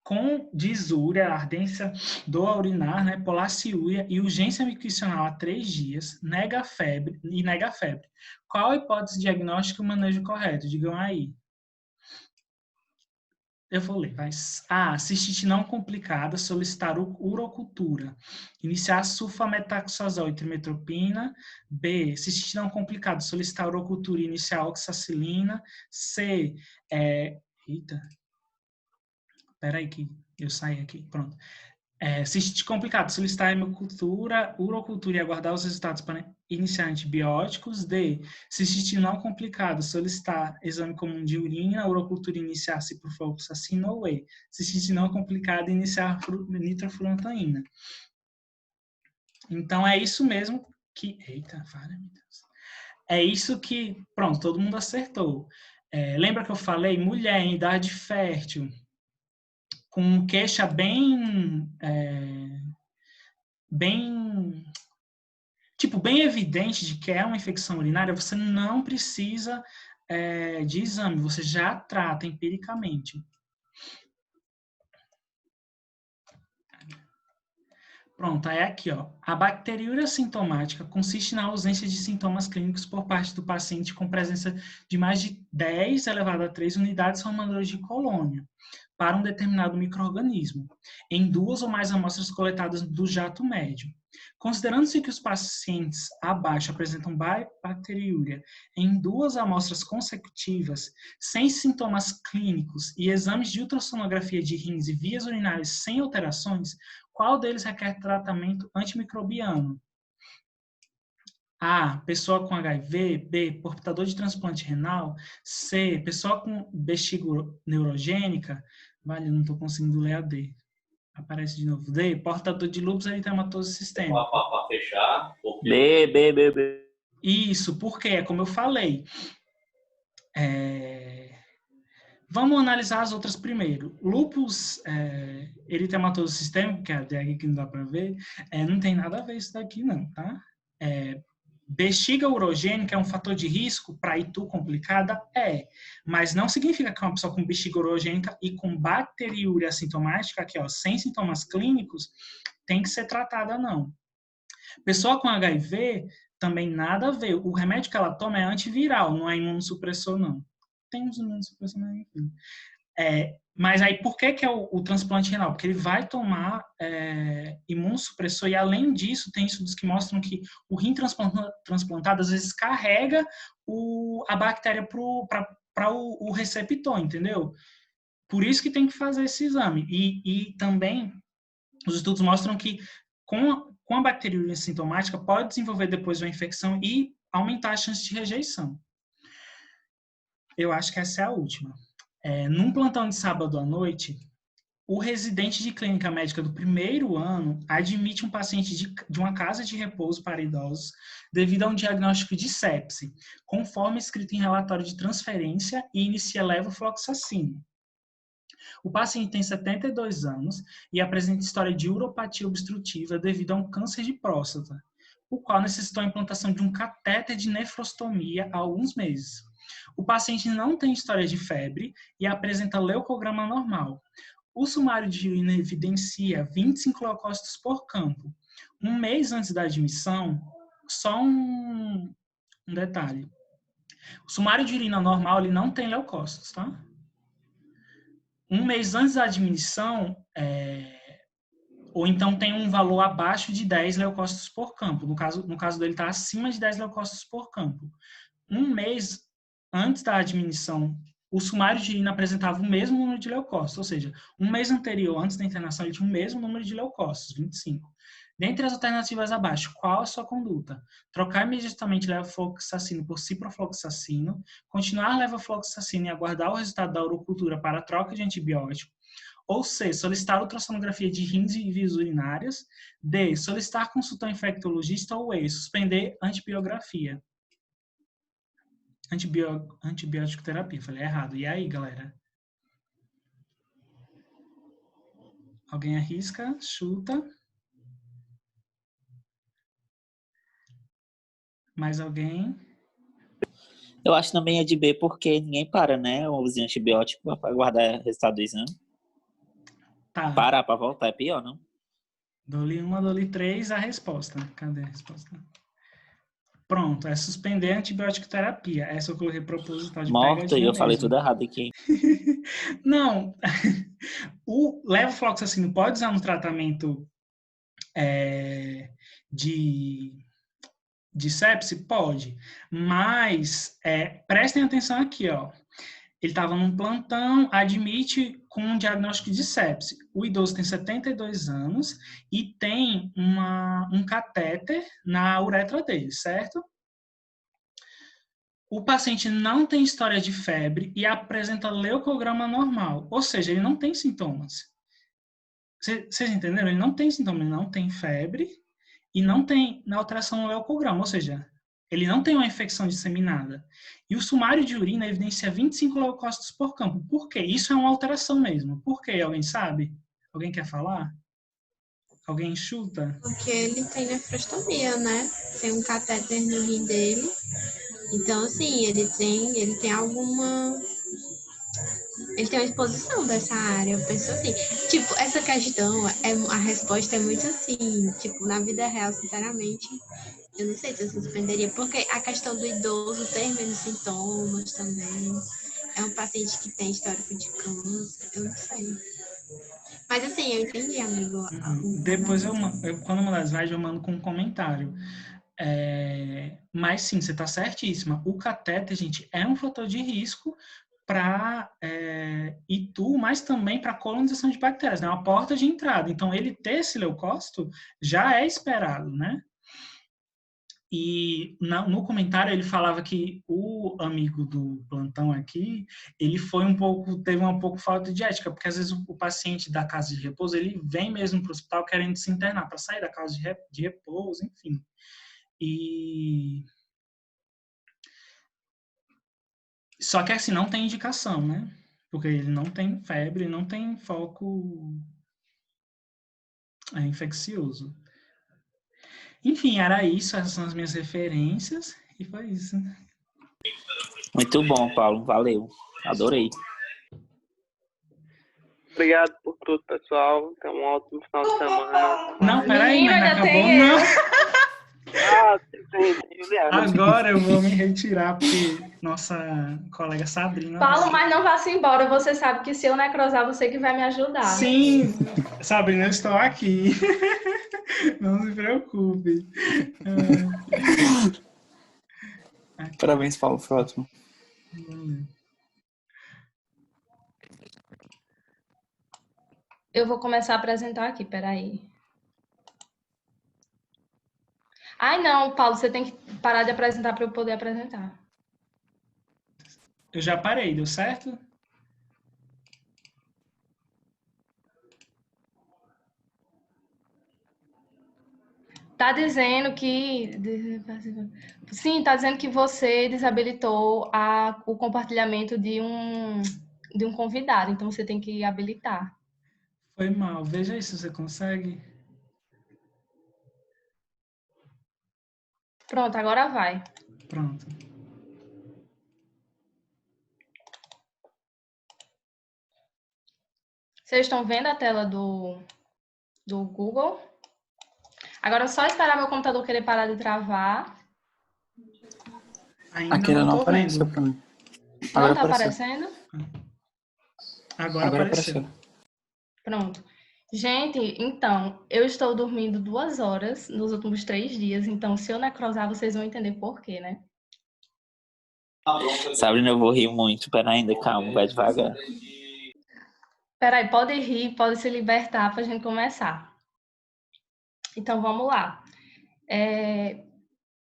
com disúria, ardência do urinar, né, polaciúria e urgência miccional há 3 dias, nega febre. Qual a hipótese diagnóstica e o manejo correto? Digam aí. Eu vou ler. A. Cistite não complicada, solicitar urocultura. Iniciar sulfametaxazol e trimetopina. B. Cistite não complicada, solicitar urocultura e iniciar oxacilina. C. Eita. Peraí que eu saí aqui. Pronto. Cistite complicada, solicitar urocultura e aguardar os resultados para iniciar antibióticos. D. Cistite não complicada, solicitar exame comum de urina, urocultura e iniciar ciprofloxacina. Ou E. Cistite não complicada, iniciar nitrofurantoína. Então, é isso mesmo que... Eita, meu Deus. É isso que... Pronto, todo mundo acertou. Lembra que eu falei? Mulher em idade fértil, com queixa bem evidente de que é uma infecção urinária, você não precisa de exame, você já trata empiricamente. Pronto, aí aqui, ó. A bacteriúria sintomática consiste na ausência de sintomas clínicos por parte do paciente com presença de mais de 10 elevado a 3 unidades formadoras de colônia para um determinado micro-organismo, em 2 ou mais amostras coletadas do jato médio. Considerando-se que os pacientes abaixo apresentam bacteriúria em 2 amostras consecutivas, sem sintomas clínicos e exames de ultrassonografia de rins e vias urinárias sem alterações, qual deles requer tratamento antimicrobiano? A. Pessoa com HIV. B. Portador de transplante renal. C. Pessoa com bexiga neurogênica. Vale, eu não estou conseguindo ler a D. Aparece de novo. D. Portador de lúpus eritematoso sistêmico. Para fechar. B. Isso, porque é como eu falei. Vamos analisar as outras primeiro. Lúpus eritematoso sistêmico, que é a D aqui que não dá para ver, não tem nada a ver isso daqui não, tá? Bexiga urogênica é um fator de risco para ITU complicada? Mas não significa que uma pessoa com bexiga urogênica e com bacteriúria assintomática, aqui, ó, sem sintomas clínicos, tem que ser tratada, não. Pessoa com HIV, também nada a ver. O remédio que ela toma é antiviral, não é imunossupressor, não. Tem uns imunossupressores, mas enfim. Mas aí, por que é o transplante renal? Porque ele vai tomar imunossupressor e, além disso, tem estudos que mostram que o rim transplantado, às vezes, carrega a bactéria para o receptor, entendeu? Por isso que tem que fazer esse exame. E também, os estudos mostram que com a bacteriúria sintomática, pode desenvolver depois uma infecção e aumentar a chance de rejeição. Eu acho que essa é a última. Num plantão de sábado à noite, o residente de clínica médica do primeiro ano admite um paciente de uma casa de repouso para idosos devido a um diagnóstico de sepse, conforme escrito em relatório de transferência, e inicia levofloxacino. O paciente tem 72 anos e apresenta história de uropatia obstrutiva devido a um câncer de próstata, o qual necessitou a implantação de um catéter de nefrostomia há alguns meses. O paciente não tem história de febre e apresenta leucograma normal. O sumário de urina evidencia 25 leucócitos por campo. Um mês antes da admissão, só um detalhe. O sumário de urina normal ele não tem leucócitos, tá? Um mês antes da admissão, ou então tem um valor abaixo de 10 leucócitos por campo. No caso dele, está acima de 10 leucócitos por campo. Um mês antes da admissão, o sumário de urina apresentava o mesmo número de leucócitos, ou seja, um mês anterior, antes da internação, ele tinha o mesmo número de leucócitos, 25. Dentre as alternativas abaixo, qual a sua conduta? Trocar imediatamente levofloxacino por ciprofloxacino, continuar levofloxacino e aguardar o resultado da urocultura para a troca de antibiótico, ou C, solicitar ultrassonografia de rins e vias urinárias, D, solicitar consulta ao infectologista, ou E, suspender antibiografia. Antibiótico terapia, falei errado. E aí, galera? Alguém arrisca? Chuta? Mais alguém? Eu acho também é de B porque ninguém para, né? O uso de antibiótico para guardar o resultado do exame. Tá. Parar para voltar é pior, não? Dou-lhe 1, dou-lhe 3, a resposta. Cadê a resposta? Pronto, é suspender a antibiótico terapia. Essa eu coloquei proposital de Morto, pegadinha e eu falei mesmo. tudo errado aqui. Não, o levofloxacino pode usar no tratamento de sepse? Pode, mas prestem atenção aqui, ó. Ele estava num plantão, admite com um diagnóstico de sepse. O idoso tem 72 anos e tem um catéter na uretra dele, certo? O paciente não tem história de febre e apresenta leucograma normal, ou seja, ele não tem sintomas. Vocês entenderam? Ele não tem sintomas, ele não tem febre e não tem alteração no leucograma, ou seja, ele não tem uma infecção disseminada. E o sumário de urina evidencia 25 leucócitos por campo. Por quê? Isso é uma alteração mesmo. Por quê? Alguém sabe? Alguém quer falar? Alguém chuta? Porque ele tem nefrostomia, né? Tem um catéter no rim dele. Então, assim, ele tem alguma... Ele tem uma exposição dessa área. Eu penso assim, tipo, essa questão, a resposta é muito assim, tipo, na vida real, sinceramente, eu não sei se eu suspenderia, porque a questão do idoso ter menos sintomas também, é um paciente que tem histórico de câncer, eu não sei. Mas assim, eu entendi, amigo. Depois quando eu mandar slide, eu mando com um comentário. Mas sim, você está certíssima. O catéter, gente, é um fator de risco para ITU, mas também para colonização de bactérias, né? Uma porta de entrada. Então, ele ter esse leucócito já é esperado, né? E no comentário ele falava que o amigo do plantão aqui, ele teve um pouco falta de ética, porque às vezes o paciente da casa de repouso, ele vem mesmo para o hospital querendo se internar, para sair da casa de repouso, enfim. Só que assim, não tem indicação, né? Porque ele não tem febre, não tem foco infeccioso. Enfim, era isso, essas são as minhas referências, e foi isso. Muito bom, Paulo, valeu. Adorei. Obrigado por tudo, pessoal. Tenha um ótimo final de semana. Não, peraí, Menina, não ainda acabou tem não. Juliana. Agora eu vou me retirar, porque nossa colega Sabrina... Paulo, mas não vá se embora. Você sabe que se eu necrosar, você que vai me ajudar. Sim, Sabrina, eu estou aqui. Não se preocupe. Parabéns, Paulo. Foi ótimo. Eu vou começar a apresentar aqui, peraí. Ai, não, Paulo, você tem que parar de apresentar para eu poder apresentar. Eu já parei, deu certo? Tá dizendo que... Sim, tá dizendo que você desabilitou o compartilhamento de um convidado, então você tem que habilitar. Foi mal. Veja aí se você consegue. Pronto, agora vai. Pronto. Vocês estão vendo a tela do Google? Agora é só esperar meu computador querer parar de travar. Ainda Aqui ainda não não tô apareceu vendo. pra mim. Não Agora tá apareceu. aparecendo? Agora Agora apareceu. apareceu. Pronto. Gente, então, eu estou dormindo 2 horas nos últimos 3 dias, então se eu necrosar, vocês vão entender por quê, né? Sabrina, eu vou rir muito. Pera ainda, calma, vai devagar. Peraí, pode rir, pode se libertar pra gente começar. Então, vamos lá.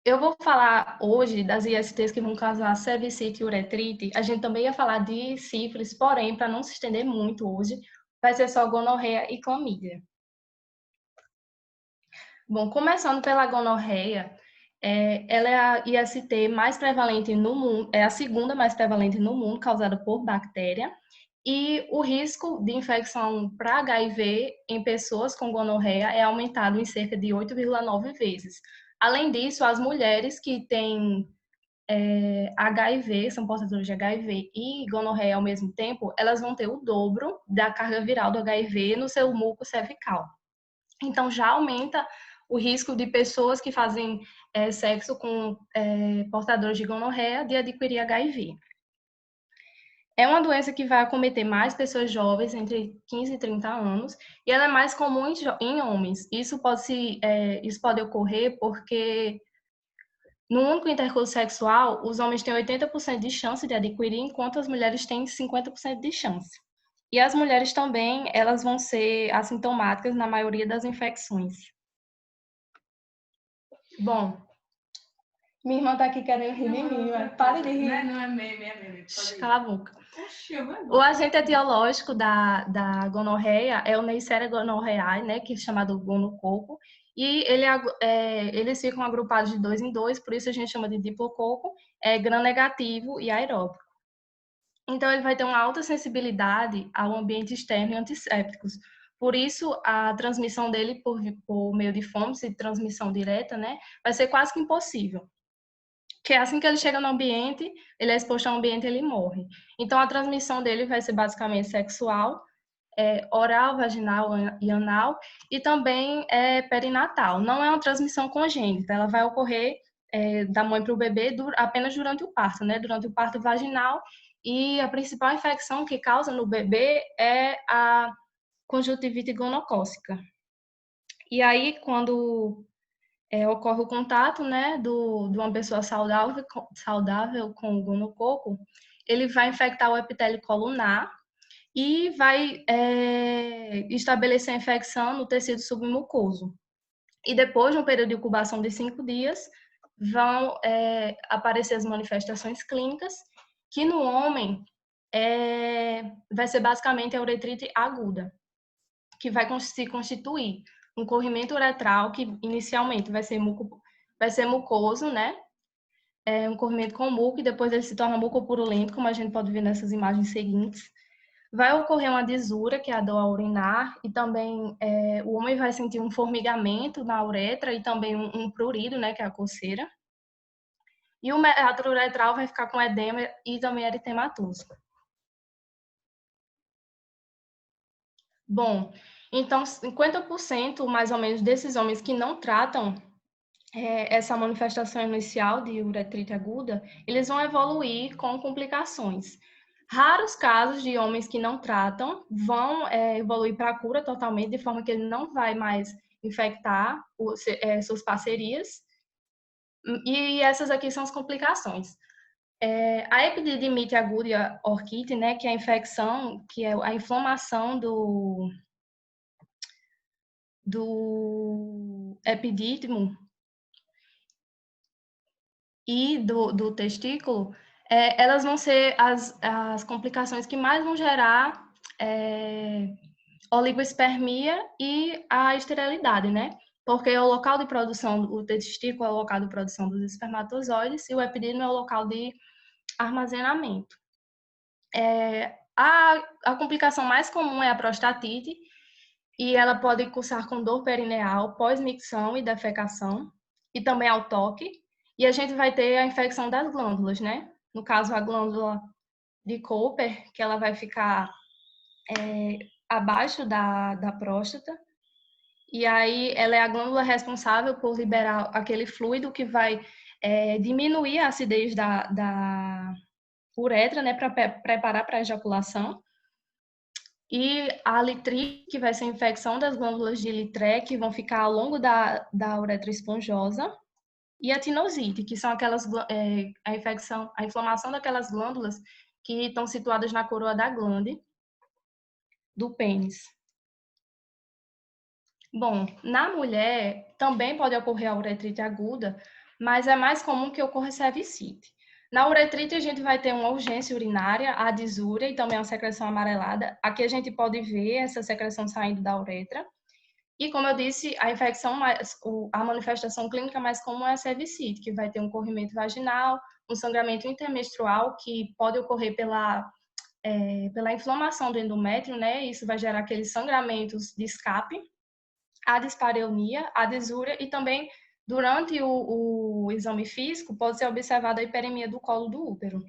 Eu vou falar hoje das ISTs que vão causar cervicite e uretrite. A gente também ia falar de sífilis, porém, para não se estender muito hoje, vai ser só gonorreia e clamídia. Bom, começando pela gonorreia, ela é a IST mais prevalente no mundo, é a segunda mais prevalente no mundo, causada por bactéria. E o risco de infecção para HIV em pessoas com gonorreia é aumentado em cerca de 8,9 vezes. Além disso, as mulheres que têm HIV, são portadoras de HIV e gonorreia ao mesmo tempo, elas vão ter o dobro da carga viral do HIV no seu muco cervical. Então, já aumenta o risco de pessoas que fazem sexo com portadores de gonorreia de adquirir HIV. É uma doença que vai acometer mais pessoas jovens, entre 15 e 30 anos, e ela é mais comum em homens. Isso pode ocorrer porque no único intercurso sexual, os homens têm 80% de chance de adquirir, enquanto as mulheres têm 50% de chance. E as mulheres também, elas vão ser assintomáticas na maioria das infecções. Bom, minha irmã tá aqui querendo rir de mim, mas pare de rir. Não é meme, é meme. Cala a boca. O agente etiológico da gonorreia é o Neisseria gonorrhoeae, né, que é chamado gonococo, e eles ficam agrupados de 2 em 2, por isso a gente chama de diplococo, gram-negativo e aeróbico. Então, ele vai ter uma alta sensibilidade ao ambiente externo e antissépticos. Por isso, a transmissão dele por meio de fomes e transmissão direta, né, vai ser quase que impossível. Que assim que ele chega no ambiente, ele é exposto ao ambiente, ele morre. Então, a transmissão dele vai ser basicamente sexual, oral, vaginal e anal, e também perinatal. Não é uma transmissão congênita, ela vai ocorrer da mãe para o bebê apenas durante o parto, né? Durante o parto vaginal, e a principal infecção que causa no bebê é a conjuntivite gonocócica. E aí, quando ocorre o contato, né, de uma pessoa saudável com o gonococo, ele vai infectar o epitélio colunar e vai estabelecer a infecção no tecido submucoso. E depois de um período de incubação de 5 dias, vão aparecer as manifestações clínicas, que no homem vai ser basicamente a uretrite aguda, que vai se constituir um corrimento uretral que inicialmente vai ser mucoso, né? Um corrimento com muco e depois ele se torna mucopurulento, como a gente pode ver nessas imagens seguintes. Vai ocorrer uma disúria, que é a dor ao urinar, e também o homem vai sentir um formigamento na uretra e também um prurido, né, que é a coceira. E o meato uretral vai ficar com edema e também eritematoso. Bom, então 50% mais ou menos desses homens que não tratam essa manifestação inicial de uretrite aguda, eles vão evoluir com complicações. Raros casos de homens que não tratam vão evoluir para a cura totalmente, de forma que ele não vai mais infectar suas parcerias. E essas aqui são as complicações. A epididimite aguda e a orquite, né, que é a infecção, que é a inflamação do epidídimo e do testículo, elas vão ser as complicações que mais vão gerar oligoespermia e a esterilidade, né? porque o local de produção, o testículo é o local de produção dos espermatozoides e o epidídimo é o local de armazenamento. A complicação mais comum é a prostatite, e ela pode cursar com dor perineal, pós-micção e defecação, e também ao toque. E a gente vai ter a infecção das glândulas, né? No caso, a glândula de Cooper, que ela vai ficar abaixo da próstata. E aí, ela é a glândula responsável por liberar aquele fluido que vai diminuir a acidez da uretra, né? Para preparar para a ejaculação. E a litrite, que vai ser a infecção das glândulas de Litré, que vão ficar ao longo da uretra esponjosa. E a tinosite, que são aquelas a inflamação daquelas glândulas que estão situadas na coroa da glande do pênis. Bom, na mulher também pode ocorrer a uretrite aguda, mas é mais comum que ocorra cervicite. Na uretrite, a gente vai ter uma urgência urinária, a disúria e também uma secreção amarelada. Aqui a gente pode ver essa secreção saindo da uretra. E, como eu disse, a manifestação clínica mais comum é a cervicite, que vai ter um corrimento vaginal, um sangramento intermenstrual, que pode ocorrer pela inflamação do endométrio, né? Isso vai gerar aqueles sangramentos de escape, a dispareunia, a disúria e também, durante o exame físico, pode ser observada a hiperemia do colo do útero.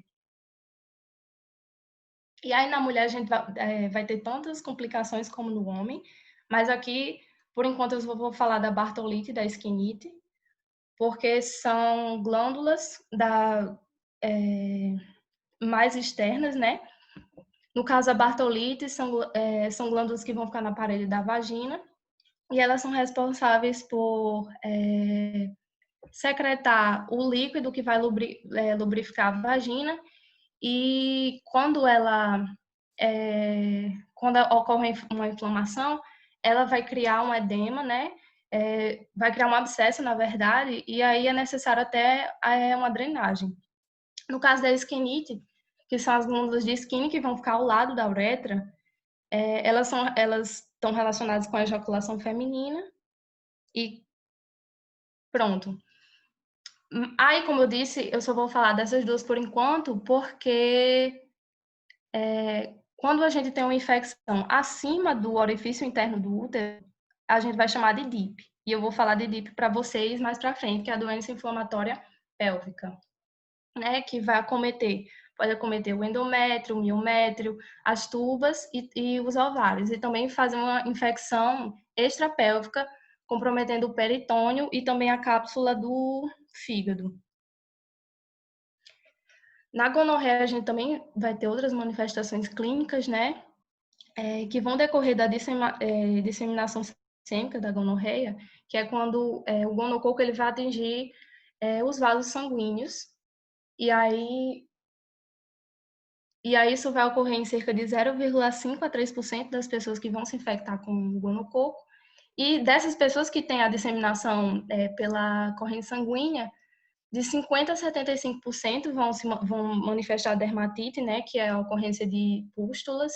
E aí, na mulher, a gente vai ter tantas complicações como no homem, mas aqui, por enquanto, eu vou falar da bartolite e da esquinite, porque são glândulas mais externas, né? No caso, a bartolite são glândulas que vão ficar na parede da vagina, e elas são responsáveis por secretar o líquido que vai lubrificar a vagina, e quando ocorre uma inflamação, ela vai criar um edema, né? Vai criar um abscesso, na verdade, e aí é necessário até uma drenagem. No caso da esquinite, que são as glândulas de Skinner que vão ficar ao lado da uretra, elas estão relacionadas com a ejaculação feminina e pronto. Aí, como eu disse, eu só vou falar dessas duas por enquanto, porque quando a gente tem uma infecção acima do orifício interno do útero, a gente vai chamar de DIP. E eu vou falar de DIP para vocês mais para frente, que é a doença inflamatória pélvica, né? Que pode acometer o endométrio, o miométrio, as tubas e os ovários. E também fazer uma infecção extrapélvica, comprometendo o peritônio e também a cápsula do fígado. Na gonorreia, a gente também vai ter outras manifestações clínicas, né? Que vão decorrer da disseminação sêmica da gonorreia, que é quando o gonococo ele vai atingir os vasos sanguíneos. E aí isso vai ocorrer em cerca de 0,5 a 3% das pessoas que vão se infectar com o gonococo. E dessas pessoas que têm a disseminação pela corrente sanguínea, de 50% a 75% vão manifestar dermatite, né, que é a ocorrência de pústulas.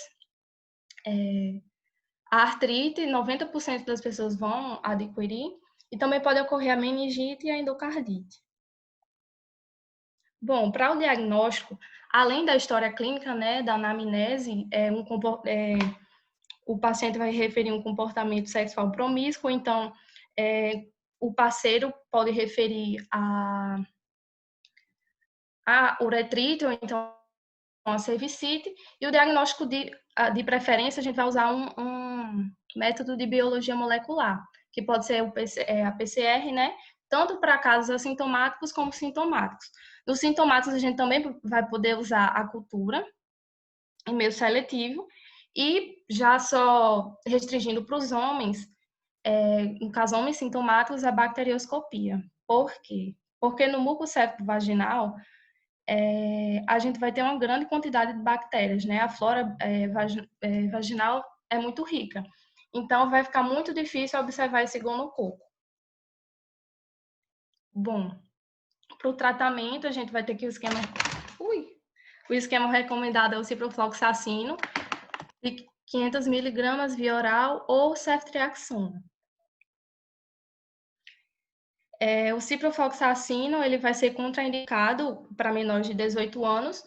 A artrite, 90% das pessoas vão adquirir. E também pode ocorrer a meningite e a endocardite. Bom, para o diagnóstico, além da história clínica, né, da anamnese, o paciente vai referir um comportamento sexual promíscuo, então o parceiro pode referir a uretrite ou então a cervicite, e o diagnóstico de preferência a gente vai usar um método de biologia molecular, que pode ser a PCR, né? Tanto para casos assintomáticos como sintomáticos. Nos sintomáticos, a gente também vai poder usar a cultura em meio seletivo, e já só restringindo para os homens, no caso homens sintomáticos, a bacterioscopia. Por quê? Porque no muco séptico vaginal, a gente vai ter uma grande quantidade de bactérias, né? A flora vaginal é muito rica. Então, vai ficar muito difícil observar esse gonococo. Bom, para o tratamento, a gente vai ter que o esquema recomendado é o ciprofloxacino, de 500 mg via oral ou ceftriaxona. O ciprofloxacino, ele vai ser contraindicado para menores de 18 anos.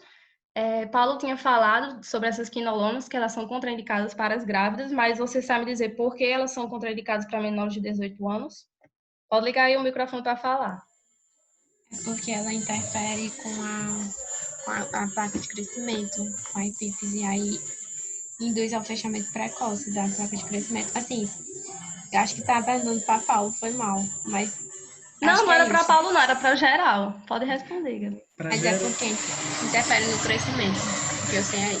Paulo tinha falado sobre essas quinolonas, que elas são contraindicadas para as grávidas, mas você sabe dizer por que elas são contraindicadas para menores de 18 anos? Pode ligar aí o microfone para falar. Porque ela interfere com a placa de crescimento, com a epífise, aí induz ao fechamento precoce da placa de crescimento. Assim, eu acho que tá perguntando para Paulo, foi mal, mas acho Não, que não é era para isso. Paulo, não, era para geral. Pode responder, Gabi. Mas é porque interfere no crescimento, que eu sei aí.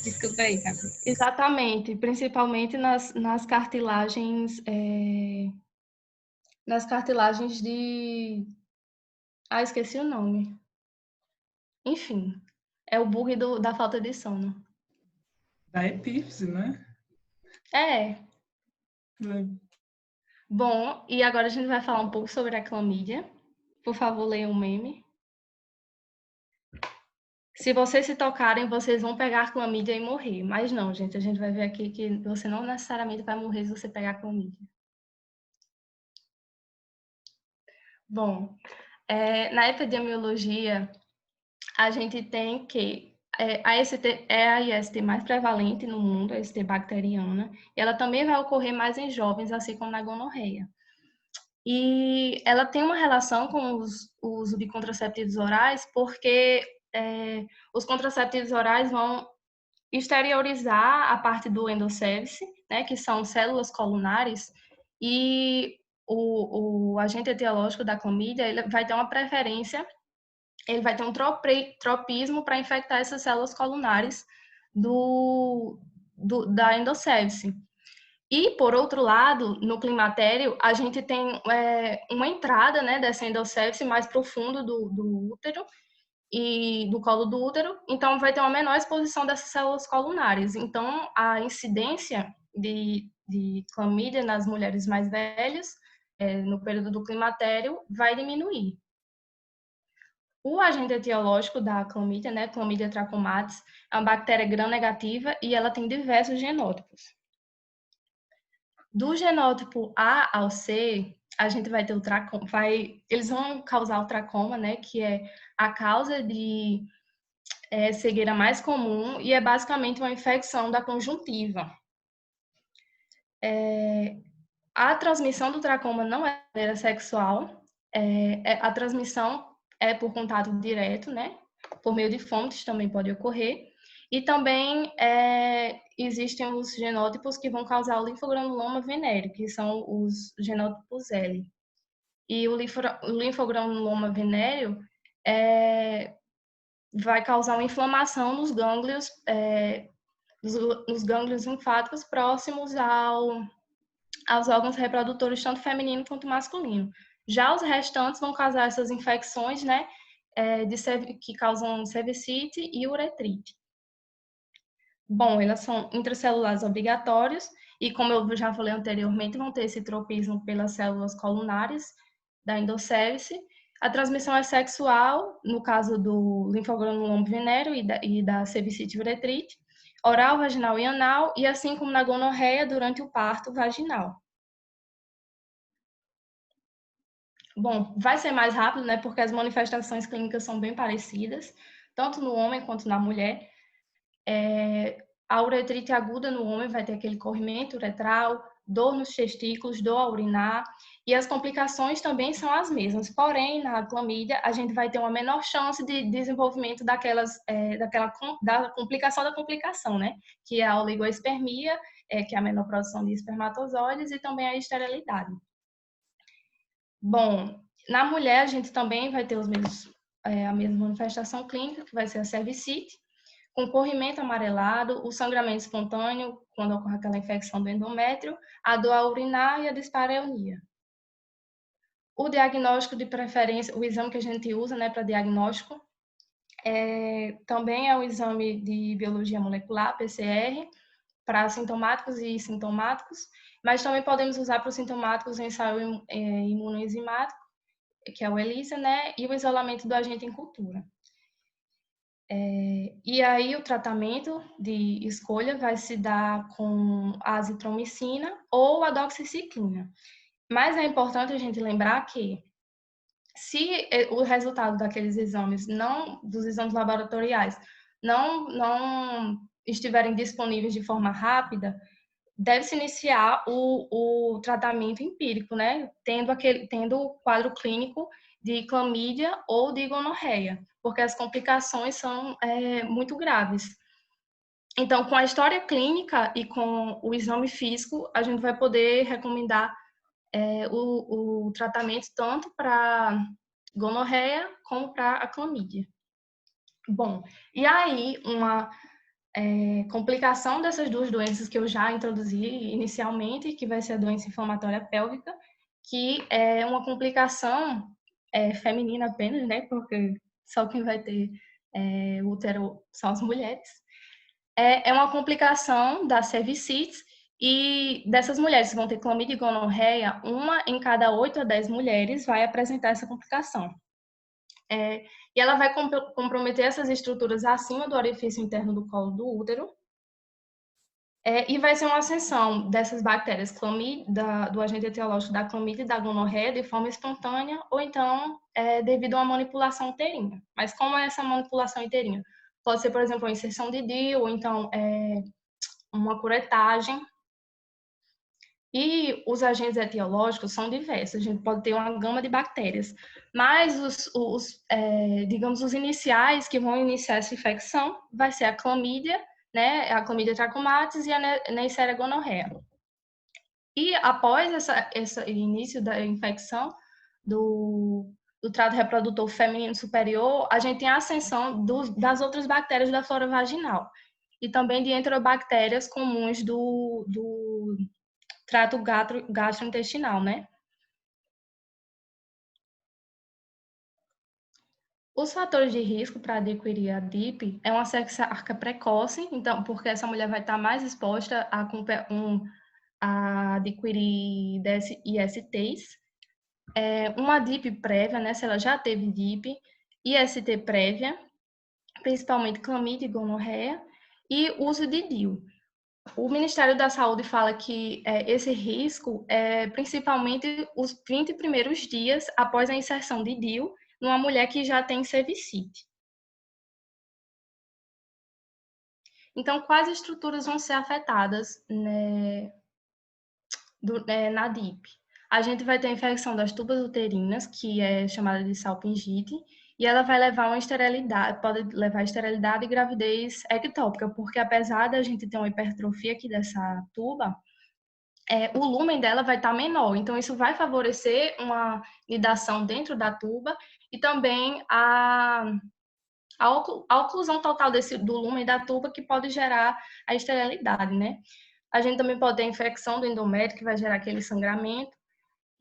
Desculpa aí, Gabi. Exatamente, principalmente nas cartilagens, nas cartilagens de... Ah, esqueci o nome. Enfim, é o bug da falta de sono. Da epífise, né? É. Bom, e agora a gente vai falar um pouco sobre a clamídia. Por favor, leia um meme. Se vocês se tocarem, vocês vão pegar clamídia e morrer. Mas não, gente, a gente vai ver aqui que você não necessariamente vai morrer se você pegar clamídia. Bom, na epidemiologia, a gente tem que a IST é a IST mais prevalente no mundo, a IST bacteriana, e ela também vai ocorrer mais em jovens, assim como na gonorreia. E ela tem uma relação com o uso de contraceptivos orais, porque os contraceptivos orais vão exteriorizar a parte do endocélice, né, que são células colunares, e o agente etiológico da clamídia ele vai ter uma preferência, ele vai ter um tropismo para infectar essas células colunares da endocélice. E, por outro lado, no climatério, a gente tem uma entrada, né, dessa endocélice mais profundo do útero e do colo do útero, então vai ter uma menor exposição dessas células colunares. Então, a incidência de clamídia nas mulheres mais velhas, no período do climatério, vai diminuir. O agente etiológico da clamídia, né, Chlamydia trachomatis, é uma bactéria gram-negativa e ela tem diversos genótipos. Do genótipo A ao C, a gente vai ter o tracoma, eles vão causar o tracoma, né, que é a causa de cegueira mais comum e é basicamente uma infecção da conjuntiva. A transmissão do tracoma não é de maneira sexual, a transmissão é por contato direto, né, por meio de fontes também pode ocorrer, e também existem os genótipos que vão causar o linfogranuloma venéreo, que são os genótipos L. E o linfogranuloma venéreo vai causar uma inflamação nos gânglios, nos gânglios linfáticos próximos aos órgãos reprodutores, tanto feminino quanto masculino. Já os restantes vão causar essas infecções, né, que causam cervicite e uretrite. Bom, elas são intracelulares obrigatórios e, como eu já falei anteriormente, vão ter esse tropismo pelas células colunares da endocélice. A transmissão é sexual, no caso do linfogranuloma venéreo e da cervicite e uretrite, oral, vaginal e anal, e assim como na gonorreia, durante o parto vaginal. Bom, vai ser mais rápido, né, porque as manifestações clínicas são bem parecidas, tanto no homem quanto na mulher. A uretrite aguda no homem vai ter aquele corrimento uretral, dor nos testículos, dor ao urinar, e as complicações também são as mesmas. Porém, na clamídia, a gente vai ter uma menor chance de desenvolvimento da complicação da complicação, né? Que é a oligoespermia, que é a menor produção de espermatozoides, e também a esterilidade. Bom, na mulher, a gente também vai ter a mesma manifestação clínica, que vai ser a cervicite, com corrimento amarelado, o sangramento espontâneo, quando ocorre aquela infecção do endométrio, a dor ao urinar e a dispareunia. O diagnóstico de preferência, o exame que a gente usa, né, para diagnóstico, também é o exame de biologia molecular, PCR, para assintomáticos e sintomáticos, mas também podemos usar para os sintomáticos o ensaio imunoenzimático, que é o ELISA, né, e o isolamento do agente em cultura. E aí o tratamento de escolha vai se dar com a azitromicina ou a doxiciclina. Mas é importante a gente lembrar que se o resultado daqueles exames dos exames laboratoriais não estiverem disponíveis de forma rápida, deve-se iniciar o tratamento empírico, né? Tendo o quadro clínico de clamídia ou de gonorreia, porque as complicações são muito graves. Então, com a história clínica e com o exame físico, a gente vai poder recomendar o tratamento tanto para gonorreia como para a clamídia. Bom, e aí uma complicação dessas duas doenças que eu já introduzi inicialmente, que vai ser a doença inflamatória pélvica, que é uma complicação feminina apenas, né? Porque só quem vai ter útero são as mulheres. É uma complicação da cervicite, e dessas mulheres que vão ter clamídia e gonorreia, 1 em cada 8 a 10 mulheres vai apresentar essa complicação. E ela vai comprometer essas estruturas acima do orifício interno do colo do útero, e vai ser uma ascensão dessas bactérias do agente etiológico da clamídia e da gonorreia de forma espontânea, ou então devido a uma manipulação uterina. Mas como é essa manipulação uterina? Pode ser, por exemplo, uma inserção de DIU, ou então uma curetagem. E os agentes etiológicos são diversos, a gente pode ter uma gama de bactérias, mas digamos, os iniciais que vão iniciar essa infecção vai ser a clamídia, né, a Chlamydia trachomatis e a Neisseria gonorrhea. E após esse início da infecção do trato reprodutor feminino superior, a gente tem a ascensão das outras bactérias da flora vaginal e também de enterobactérias comuns do trato gastrointestinal, né? Os fatores de risco para adquirir a DIP é uma cesarca precoce, então, porque essa mulher vai estar mais exposta a adquirir ISTs, uma DIP prévia, né, se ela já teve DIP, IST prévia, principalmente clamídia e gonorreia, e uso de DIU. O Ministério da Saúde fala que esse risco é principalmente os 20 primeiros dias após a inserção de DIU numa mulher que já tem cervicite. Então, quais estruturas vão ser afetadas, né, na DIP? A gente vai ter a infecção das tubas uterinas, que é chamada de salpingite, e ela vai levar uma esterilidade, pode levar a esterilidade e gravidez ectópica, porque apesar da gente ter uma hipertrofia aqui dessa tuba, o lumen dela vai estar menor. Então, isso vai favorecer uma nidação dentro da tuba e também a oclusão total do lumen da tuba, que pode gerar a esterilidade, né? A gente também pode ter a infecção do endométrio, que vai gerar aquele sangramento.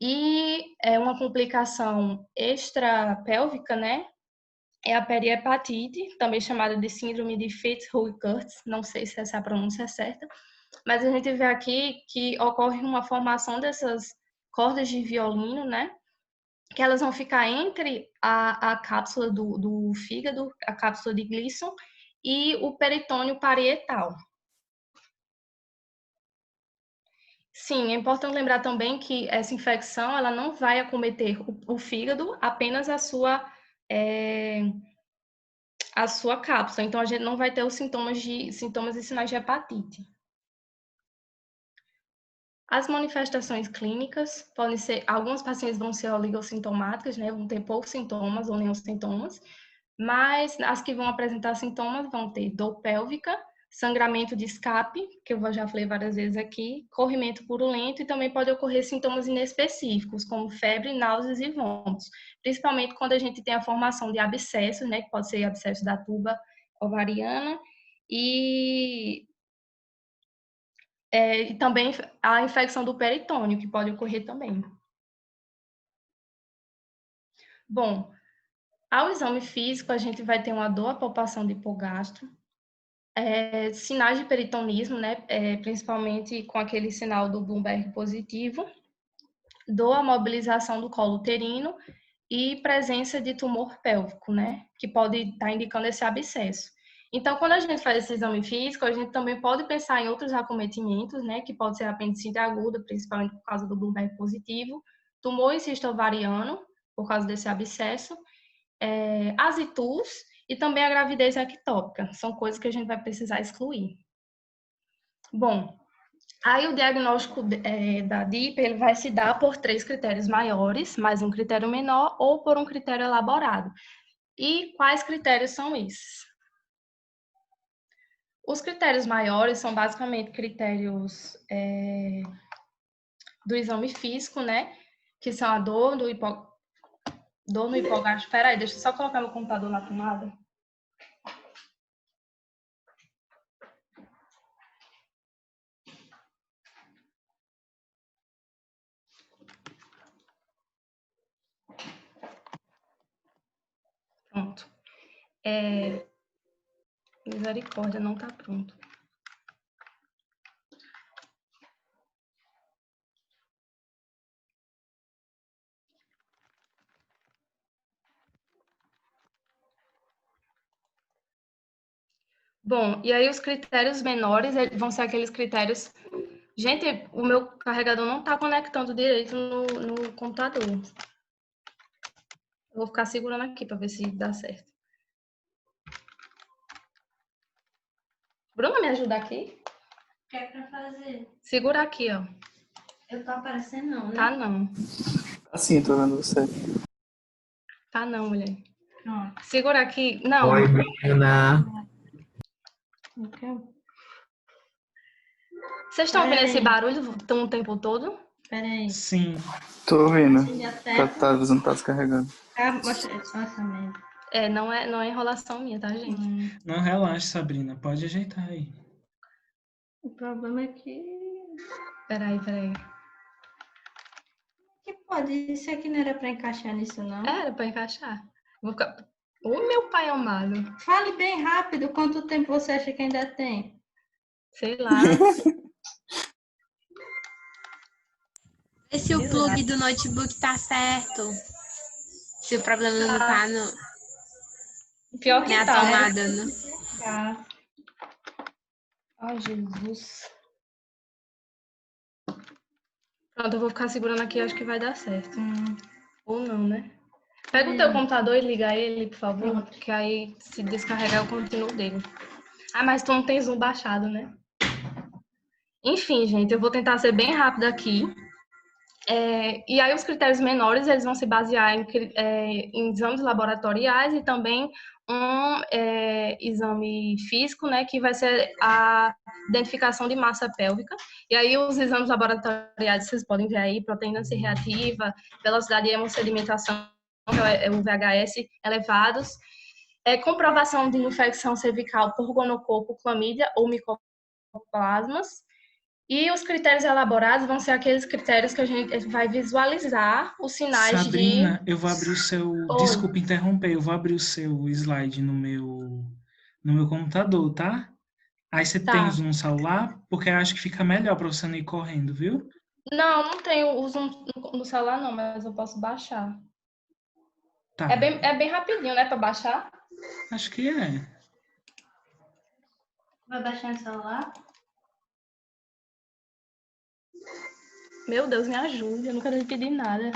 E uma complicação extrapélvica, né? É a periepatite, também chamada de síndrome de Fitzhugh-Curtis, não sei se essa pronúncia é certa, mas a gente vê aqui que ocorre uma formação dessas cordas de violino, né? Que elas vão ficar entre a cápsula do fígado, a cápsula de Gleason, e o peritônio parietal. Sim, é importante lembrar também que essa infecção ela não vai acometer o fígado, apenas a sua cápsula. Então, a gente não vai ter os sintomas e sinais de hepatite. As manifestações clínicas podem ser, alguns pacientes vão ser oligossintomáticas, né, vão ter poucos sintomas ou nenhum sintomas, mas as que vão apresentar sintomas vão ter dor pélvica, sangramento de escape, que eu já falei várias vezes aqui, corrimento purulento, e também pode ocorrer sintomas inespecíficos, como febre, náuseas e vômitos, principalmente quando a gente tem a formação de abscessos, né, que pode ser abscesso da tuba ovariana, e também a infecção do peritônio, que pode ocorrer também. Bom, ao exame físico, a gente vai ter uma dor à palpação de hipogastro, sinais de peritonismo, né, principalmente com aquele sinal do Bloomberg positivo, dor à mobilização do colo uterino e presença de tumor pélvico, né, que pode estar indicando esse abscesso. Então, quando a gente faz esse exame físico, a gente também pode pensar em outros acometimentos, né, que pode ser apendicite aguda, principalmente por causa do Bloomberg positivo, tumor e cisto ovariano, por causa desse abscesso, asitus e também a gravidez ectópica. São coisas que a gente vai precisar excluir. Bom, aí o diagnóstico da DIP ele vai se dar por 3 critérios maiores, mais um critério menor, ou por um critério elaborado. E quais critérios são esses? Os critérios maiores são basicamente critérios do exame físico, né? Que são a dor no hipogastro. Espera aí, deixa eu só colocar meu computador na tomada. Pronto. Misericórdia, não está pronto. Bom, e aí os critérios menores vão ser aqueles critérios... Gente, o meu carregador não está conectando direito no computador. Eu vou ficar segurando aqui para ver se dá certo. Bruna, me ajuda aqui? O que é pra fazer? Segura aqui, ó. Eu tô aparecendo não, né? Tá não. Assim, tô vendo você. Tá não, mulher. Pronto. Segura aqui. Não. Oi, Bruna. Vocês estão ouvindo esse barulho o tempo todo? Peraí. Sim. Tô ouvindo. Tá, Tá avisando que tá descarregando. Nossa, merda. Não é enrolação minha, tá, gente? Não relaxe, Sabrina. Pode ajeitar aí. O problema é que... Peraí. Que pode? Isso aqui não era pra encaixar nisso, não? Era pra encaixar. Vou ficar... Ô, meu pai amado. Fale bem rápido. Quanto tempo você acha que ainda tem? Sei lá. Vê se o plug do notebook tá certo. Se o problema não tá Pior que na tá, né? tomada, né? Ai, Jesus. Pronto, eu vou ficar segurando aqui, acho que vai dar certo. Ou não, né? Pega o teu computador e liga ele, por favor, que aí se descarregar eu continuo dele. Ah, mas tu não tem Zoom baixado, né? Enfim, gente, eu vou tentar ser bem rápida aqui. E aí os critérios menores, eles vão se basear em exames laboratoriais e também um exame físico, né, que vai ser a identificação de massa pélvica. E aí os exames laboratoriais, vocês podem ver aí, proteína C reativa, velocidade de hemossedimentação, que é o VHS, elevados. Comprovação de infecção cervical por gonococo, clamídia ou micoplasmas. E os critérios elaborados vão ser aqueles critérios que a gente vai visualizar os sinais Sabrina, eu vou abrir o seu... Oh. Desculpa interromper, eu vou abrir o seu slide no meu computador, tá? Aí você tem o Zoom no celular, porque eu acho que fica melhor para você não ir correndo, viu? Não tenho o Zoom no celular não, mas eu posso baixar. Tá. É bem rapidinho, né, para baixar? Acho que é. Vai baixar no celular? Meu Deus, me ajude, eu nunca pedi nada.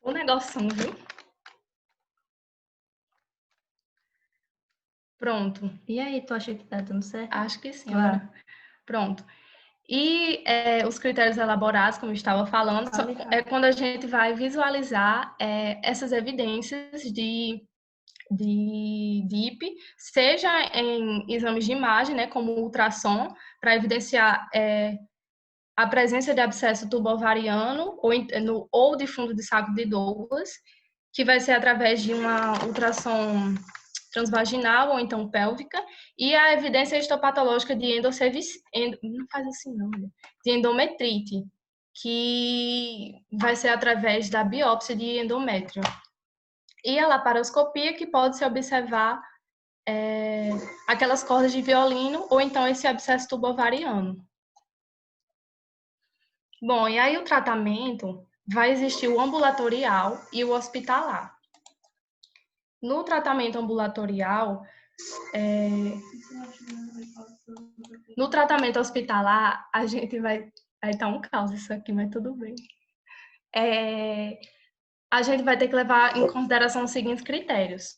O negocinho, viu? Pronto. E aí, tu acha que tá dando certo? Acho que sim. Agora. Pronto. E os critérios elaborados, como eu estava falando, é quando a gente vai visualizar essas evidências de DIP, seja em exames de imagem, né, como ultrassom, para evidenciar a presença de abscesso tubo-ovariano ou de fundo de saco de Douglas, que vai ser através de uma ultrassom transvaginal ou então pélvica, e a evidência histopatológica de não faz assim não, de endometrite, que vai ser através da biópsia de endométrio. E a laparoscopia, que pode se observar aquelas cordas de violino ou então esse abscesso tubo-ovariano. Bom, e aí o tratamento vai existir o ambulatorial e o hospitalar. No tratamento ambulatorial, no tratamento hospitalar, a gente vai estar um caos isso aqui, mas tudo bem. A gente vai ter que levar em consideração os seguintes critérios: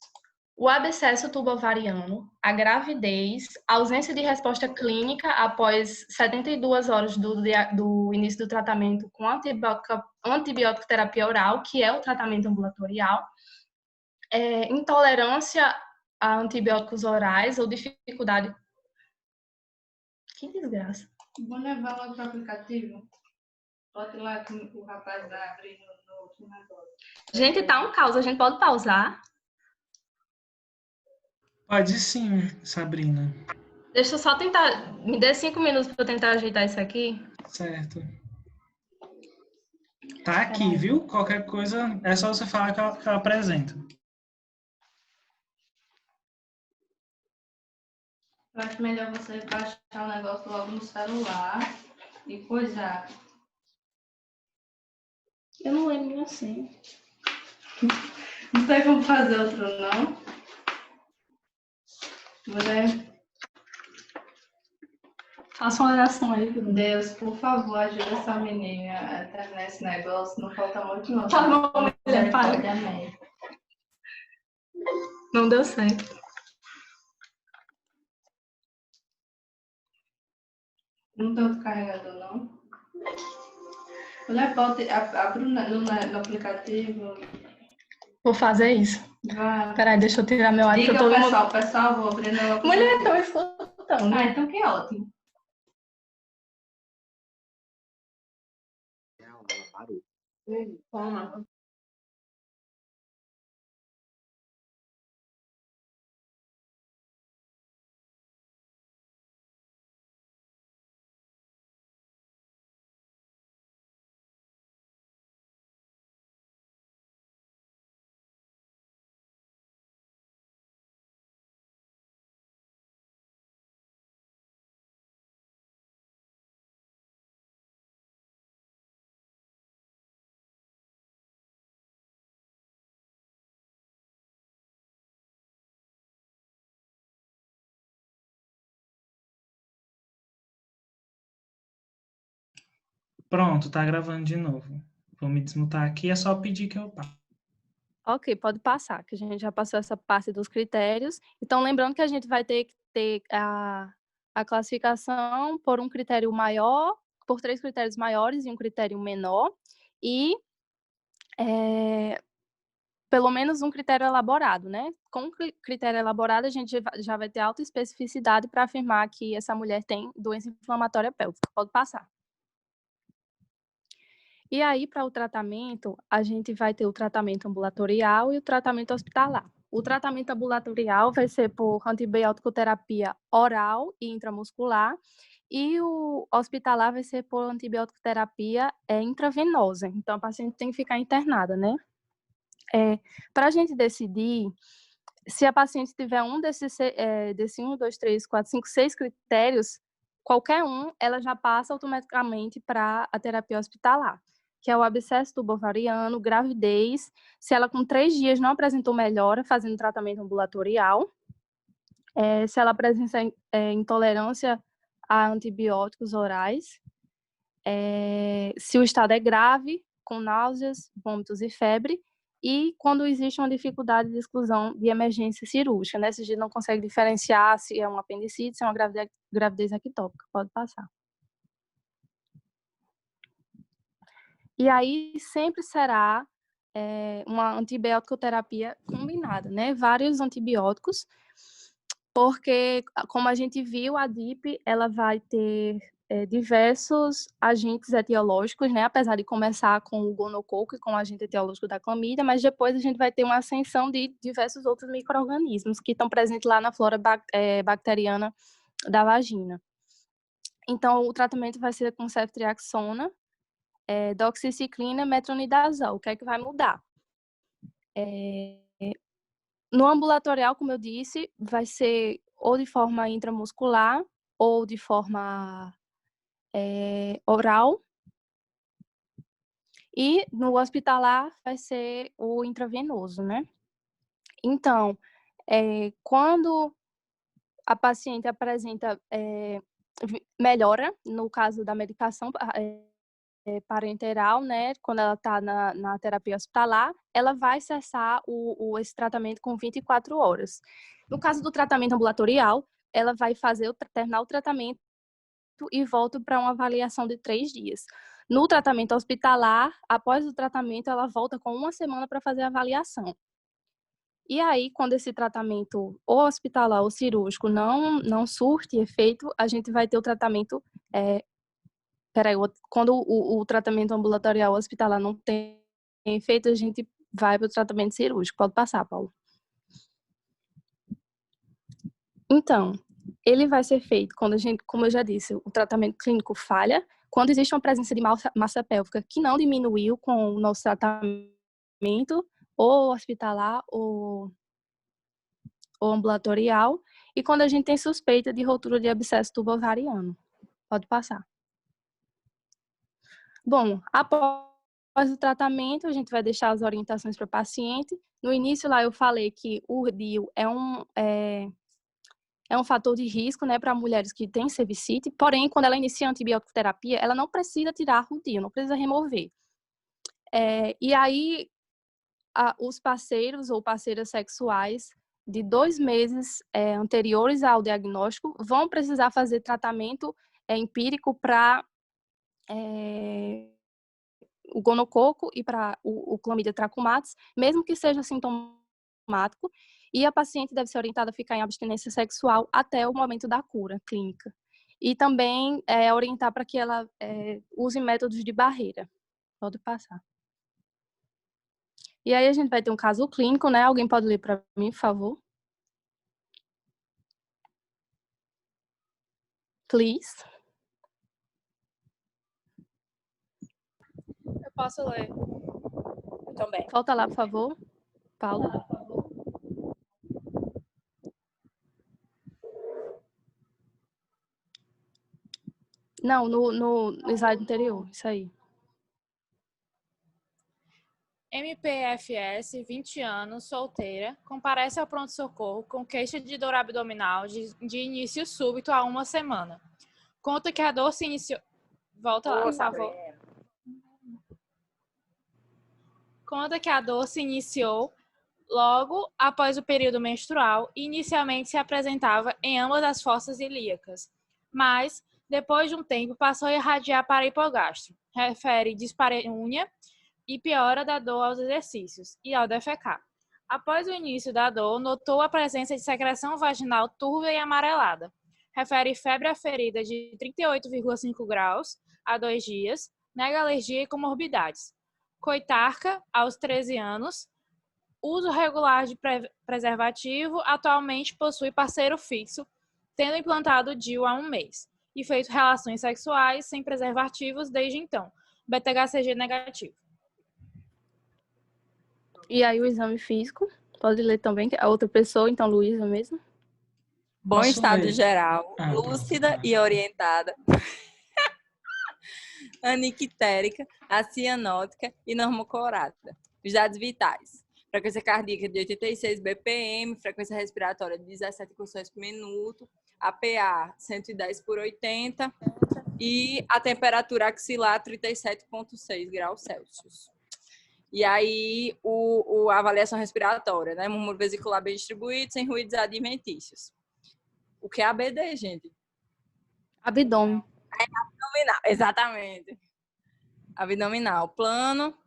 o abscesso tubovariano, a gravidez, a ausência de resposta clínica após 72 horas do início do tratamento com antibiótico terapia oral, que é o tratamento ambulatorial, intolerância a antibióticos orais ou dificuldade... Que desgraça. Vou levar logo para o aplicativo. Pode ir lá que o rapaz vai abrir no outro negócio. Gente, tá um caos. A gente pode pausar? Pode sim, Sabrina. Deixa eu só tentar... Me dê 5 minutos para eu tentar ajeitar isso aqui. Certo. Tá aqui, viu? Qualquer coisa, é só você falar que eu apresento. Eu acho melhor você baixar o negócio logo no celular e coisar. Eu não lembro minha senha. Não tem como fazer outro, não? Mulher, Faça uma oração aí, Bruno. Deus, por favor, ajuda essa menina a terminar esse negócio. Não falta muito, não. Tá bom, mulher, para. Amém. Não deu certo. Não tem outro carregador, não? Mulher, pode abrir no aplicativo. Vou fazer isso. Vai. Peraí, deixa eu tirar meu ar. Diga que eu tô... pessoal, vou abrir no aplicativo. Mulher, estão escutando. Ah, então que ótimo. Toma. Pronto, tá gravando de novo. Vou me desmutar aqui, é só pedir que eu passe. Ok, pode passar, que a gente já passou essa parte dos critérios. Então, lembrando que a gente vai ter que ter a classificação por um critério maior, por 3 critérios maiores e um critério menor, e pelo menos um critério elaborado, né? Com critério elaborado, a gente já vai ter alta especificidade para afirmar que essa mulher tem doença inflamatória pélvica. Pode passar. E aí, para o tratamento, a gente vai ter o tratamento ambulatorial e o tratamento hospitalar. O tratamento ambulatorial vai ser por antibiótico-terapia oral e intramuscular, e o hospitalar vai ser por antibiótico-terapia intravenosa. Então, a paciente tem que ficar internada, né? Para a gente decidir se a paciente tiver um desses 1, 2, 3, 4, 5, 6 critérios, qualquer um, ela já passa automaticamente para a terapia hospitalar, que é o abscesso tubovariano, gravidez, se ela com 3 dias não apresentou melhora, fazendo tratamento ambulatorial, se ela apresenta intolerância a antibióticos orais, se o estado é grave, com náuseas, vômitos e febre, e quando existe uma dificuldade de exclusão de emergência cirúrgica, né? Se a gente não consegue diferenciar se é um apendicite, se é uma gravidez ectópica. Pode passar. E aí sempre será uma antibiótico-terapia combinada, né? Vários antibióticos, porque, como a gente viu, a DIP ela vai ter diversos agentes etiológicos, né? Apesar de começar com o gonococo e com o agente etiológico da clamídia, mas depois a gente vai ter uma ascensão de diversos outros micro-organismos que estão presentes lá na flora bacteriana da vagina. Então, o tratamento vai ser com ceftriaxona, doxiciclina, metronidazol. O que é que vai mudar? No ambulatorial, como eu disse, vai ser ou de forma intramuscular ou de forma oral. E no hospitalar vai ser o intravenoso, né? Então, quando a paciente apresenta melhora, no caso da medicação parenteral, né? Quando ela está na terapia hospitalar, ela vai cessar esse tratamento com 24 horas. No caso do tratamento ambulatorial, ela vai terminar o tratamento e volta para uma avaliação de 3 dias. No tratamento hospitalar, após o tratamento, ela volta com 1 semana para fazer a avaliação. E aí, quando esse tratamento ou hospitalar ou cirúrgico não surte efeito, a gente vai ter o tratamento... quando o tratamento ambulatorial ou hospitalar não tem efeito, a gente vai para o tratamento cirúrgico. Pode passar, Paulo. Então, ele vai ser feito quando como eu já disse, o tratamento clínico falha, quando existe uma presença de massa pélvica que não diminuiu com o nosso tratamento, ou hospitalar ou ambulatorial, e quando a gente tem suspeita de rotura de abscesso tubo-ovariano. Pode passar. Bom, após o tratamento, a gente vai deixar as orientações para o paciente. No início lá eu falei que o DIU é um fator de risco, né, para mulheres que têm cervicite, porém, quando ela inicia a antibiótico terapia, ela não precisa tirar o DIU, não precisa remover. E aí, os parceiros ou parceiras sexuais de 2 meses anteriores ao diagnóstico vão precisar fazer tratamento empírico para o gonococo e para o Chlamydia trachomatis, mesmo que seja sintomático, e a paciente deve ser orientada a ficar em abstinência sexual até o momento da cura clínica. E também orientar para que ela use métodos de barreira. Pode passar. E aí a gente vai ter um caso clínico, né? Alguém pode ler para mim, por favor? Please. Eu posso ler. Também. Volta lá, por favor, Paulo. Não, no slide anterior, isso aí. MPFS, 20 anos, solteira, comparece ao pronto-socorro com queixa de dor abdominal de início súbito há 1 semana. Conta que a dor se iniciou... Volta lá, por favor. Conta que a dor se iniciou logo após o período menstrual e inicialmente se apresentava em ambas as fossas ilíacas, mas, depois de um tempo, passou a irradiar para hipogastro. Refere dispareunia e piora da dor aos exercícios e ao defecar. Após o início da dor, notou a presença de secreção vaginal turva e amarelada. Refere febre aferida de 38,5 graus há 2 dias, nega alergia e comorbidades. Coitarca, aos 13 anos, uso regular de preservativo, atualmente possui parceiro fixo, tendo implantado DIU há 1 mês, e feito relações sexuais sem preservativos desde então. BTHCG negativo. E aí o exame físico, pode ler também, que é outra pessoa, então Luísa mesmo. Bom Posso estado ler? geral, Pronto. lúcida e orientada. Aniquitérica, acianótica e normocorada. Os dados vitais. Frequência cardíaca de 86 BPM, frequência respiratória de 17 incursões por minuto, APA 110 por 80 e a temperatura axilar 37,6 graus Celsius. E aí, a avaliação respiratória, né? Murmúrio vesicular bem distribuído, sem ruídos adventícios. O que é ABD, gente? Abdômen. Abdominal, exatamente. Abdominal plano,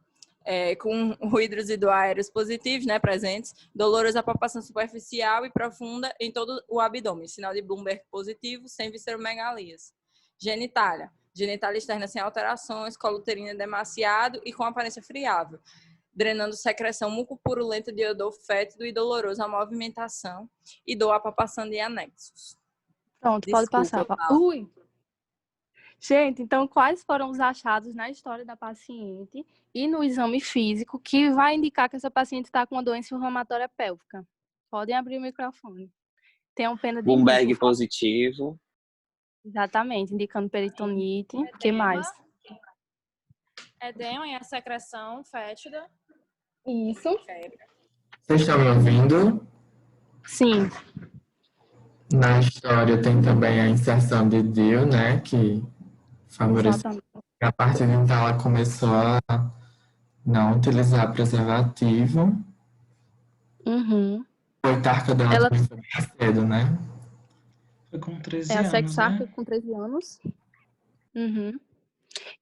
com ruídos hidroaéreos positivos, né, presentes, dolorosa palpação superficial e profunda em todo o abdômen, sinal de Bloomberg positivo, sem visceromegalias. Genitália externa sem alterações, colo uterino demasiado e com aparência friável, drenando secreção mucopurulenta de odor fétido e doloroso à movimentação e dor à palpação de anexos. Pronto, Desculpa, pode passar. Paulo. Ui! Gente, então quais foram os achados na história da paciente e no exame físico que vai indicar que essa paciente está com uma doença inflamatória pélvica? Podem abrir o microfone. Tenham pena de mim, Bloomberg por favor. positivo. Exatamente, indicando peritonite. O que mais? Edema e a secreção fétida. Isso. Vocês estão me ouvindo? Sim. Na história tem também a inserção de DIU, né? Que favoreceu. Exatamente. A partir de então ela começou a não utilizar preservativo. Uhum. O tarca dela Ela também foi bem cedo, né? Foi com 13 é a anos, sexarca né? com 13 anos. Uhum.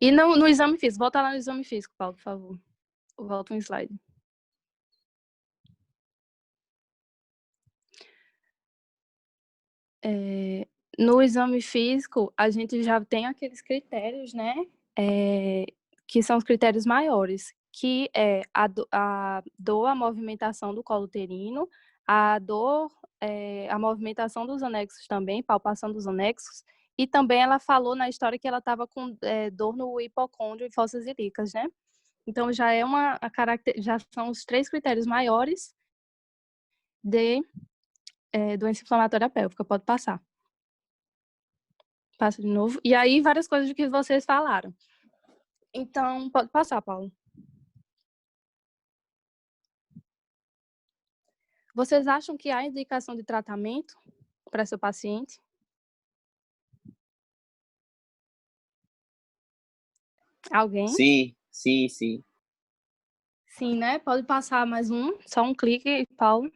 E no exame físico, volta lá no exame físico, Paulo, por favor. Volta um slide. No exame físico, a gente já tem aqueles critérios, né? Que são os critérios maiores, que é a dor, a movimentação do colo uterino, a dor, a movimentação dos anexos também, palpação dos anexos, e também ela falou na história que ela estava com dor no hipocôndrio e fossas ilíacas, né? Então já é já são os 3 critérios maiores de doença inflamatória pélvica. Pode passar. Passa de novo. E aí, várias coisas que vocês falaram. Então, pode passar, Paulo. Vocês acham que há indicação de tratamento para seu paciente? Alguém? Sim, sim, sim. Sim, né? Pode passar mais um. Só um clique, Paulo.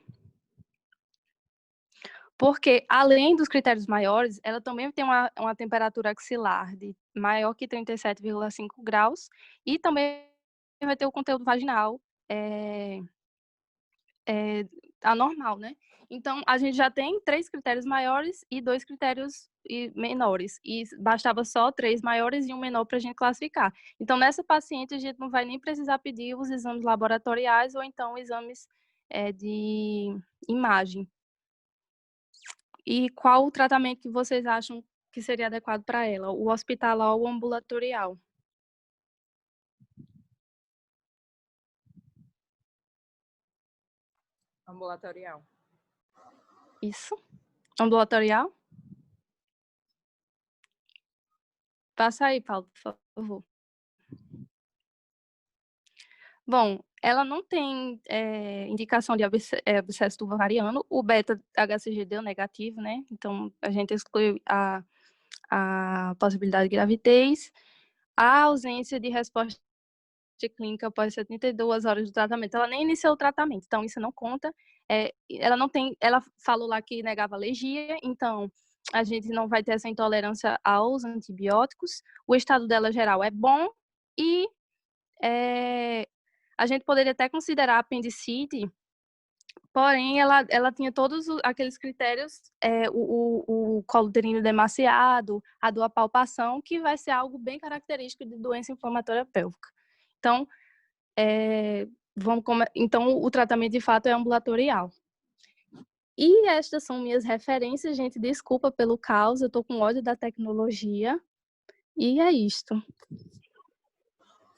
Porque, além dos critérios maiores, ela também tem uma temperatura axilar de maior que 37,5 graus e também vai ter o conteúdo vaginal anormal, né? Então, a gente já tem 3 critérios maiores e 2 critérios menores. E bastava só 3 maiores e um menor para a gente classificar. Então, nessa paciente, a gente não vai nem precisar pedir os exames laboratoriais ou então exames de imagem. E qual o tratamento que vocês acham que seria adequado para ela? O hospitalar ou o ambulatorial? Ambulatorial. Isso. Ambulatorial? Passa aí, Paulo, por favor. Bom, ela não tem indicação de abscesso tubo ovariano. O beta-HCG deu negativo, né? Então, a gente exclui a possibilidade de gravidez. A ausência de resposta clínica após 72 horas do tratamento. Ela nem iniciou o tratamento, então isso não conta. Ela falou lá que negava alergia, então a gente não vai ter essa intolerância aos antibióticos. O estado dela geral é bom e a gente poderia até considerar a apendicite, porém ela tinha todos aqueles critérios, o colo uterino demasiado, a dor à palpação, que vai ser algo bem característico de doença inflamatória pélvica. Então, então o tratamento de fato é ambulatorial. E estas são minhas referências, gente. Desculpa pelo caos, eu tô com ódio da tecnologia. E é isto.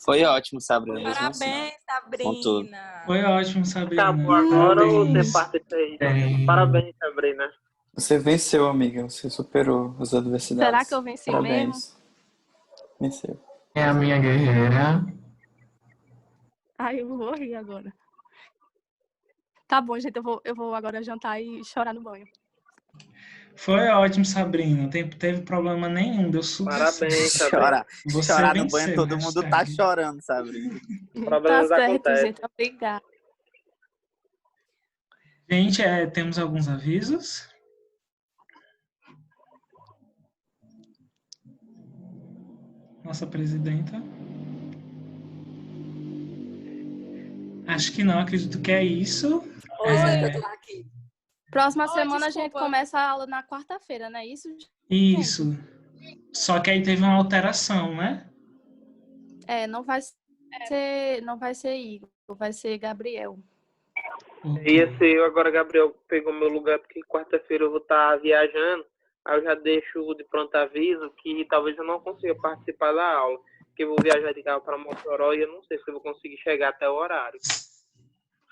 Foi ótimo, Sabrina. Parabéns, Sabrina. Foi ótimo, Sabrina. Acabou agora ou Parabéns. tem parte aí? Parabéns, Sabrina. Você venceu, amiga. Você superou as adversidades. Será que eu venci Parabéns. mesmo? Venceu. É a minha guerreira. Ai, eu vou rir agora. Tá bom, gente, eu vou agora jantar e chorar no banho. Foi ótimo, Sabrina. Não teve problema nenhum, deu super Parabéns, certo. Sabrina. Chorar no banho, todo mundo tá chorando, Sabrina. Problemas Tá certo, acontecem. gente. Obrigada. Gente, temos alguns avisos. Nossa presidenta. Acho que não, acredito que é isso. Oi, eu tô aqui. Próxima Oi, semana a gente desculpa. começa a aula na quarta-feira, não é isso? Isso. Só que aí teve uma alteração, né? Não vai ser Igor, vai ser Gabriel. Ia ser eu, agora Gabriel pegou meu lugar, porque quarta-feira eu vou estar viajando. Aí eu já deixo de pronto aviso que talvez eu não consiga participar da aula. Porque eu vou viajar de carro para Mossoró e eu não sei se eu vou conseguir chegar até o horário.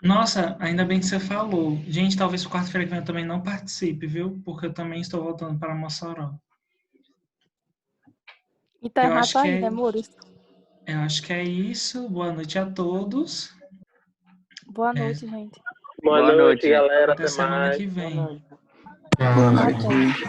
Nossa, ainda bem que você falou. Gente, talvez quarta-feira que vem eu também não participe, viu? Porque eu também estou voltando para Mossoró. E tá Eu errado acho que aí, né, Maurício? Eu acho que é isso. Boa noite a todos. Boa noite, gente. Boa noite, galera. Até Até semana mais. que vem. Boa noite.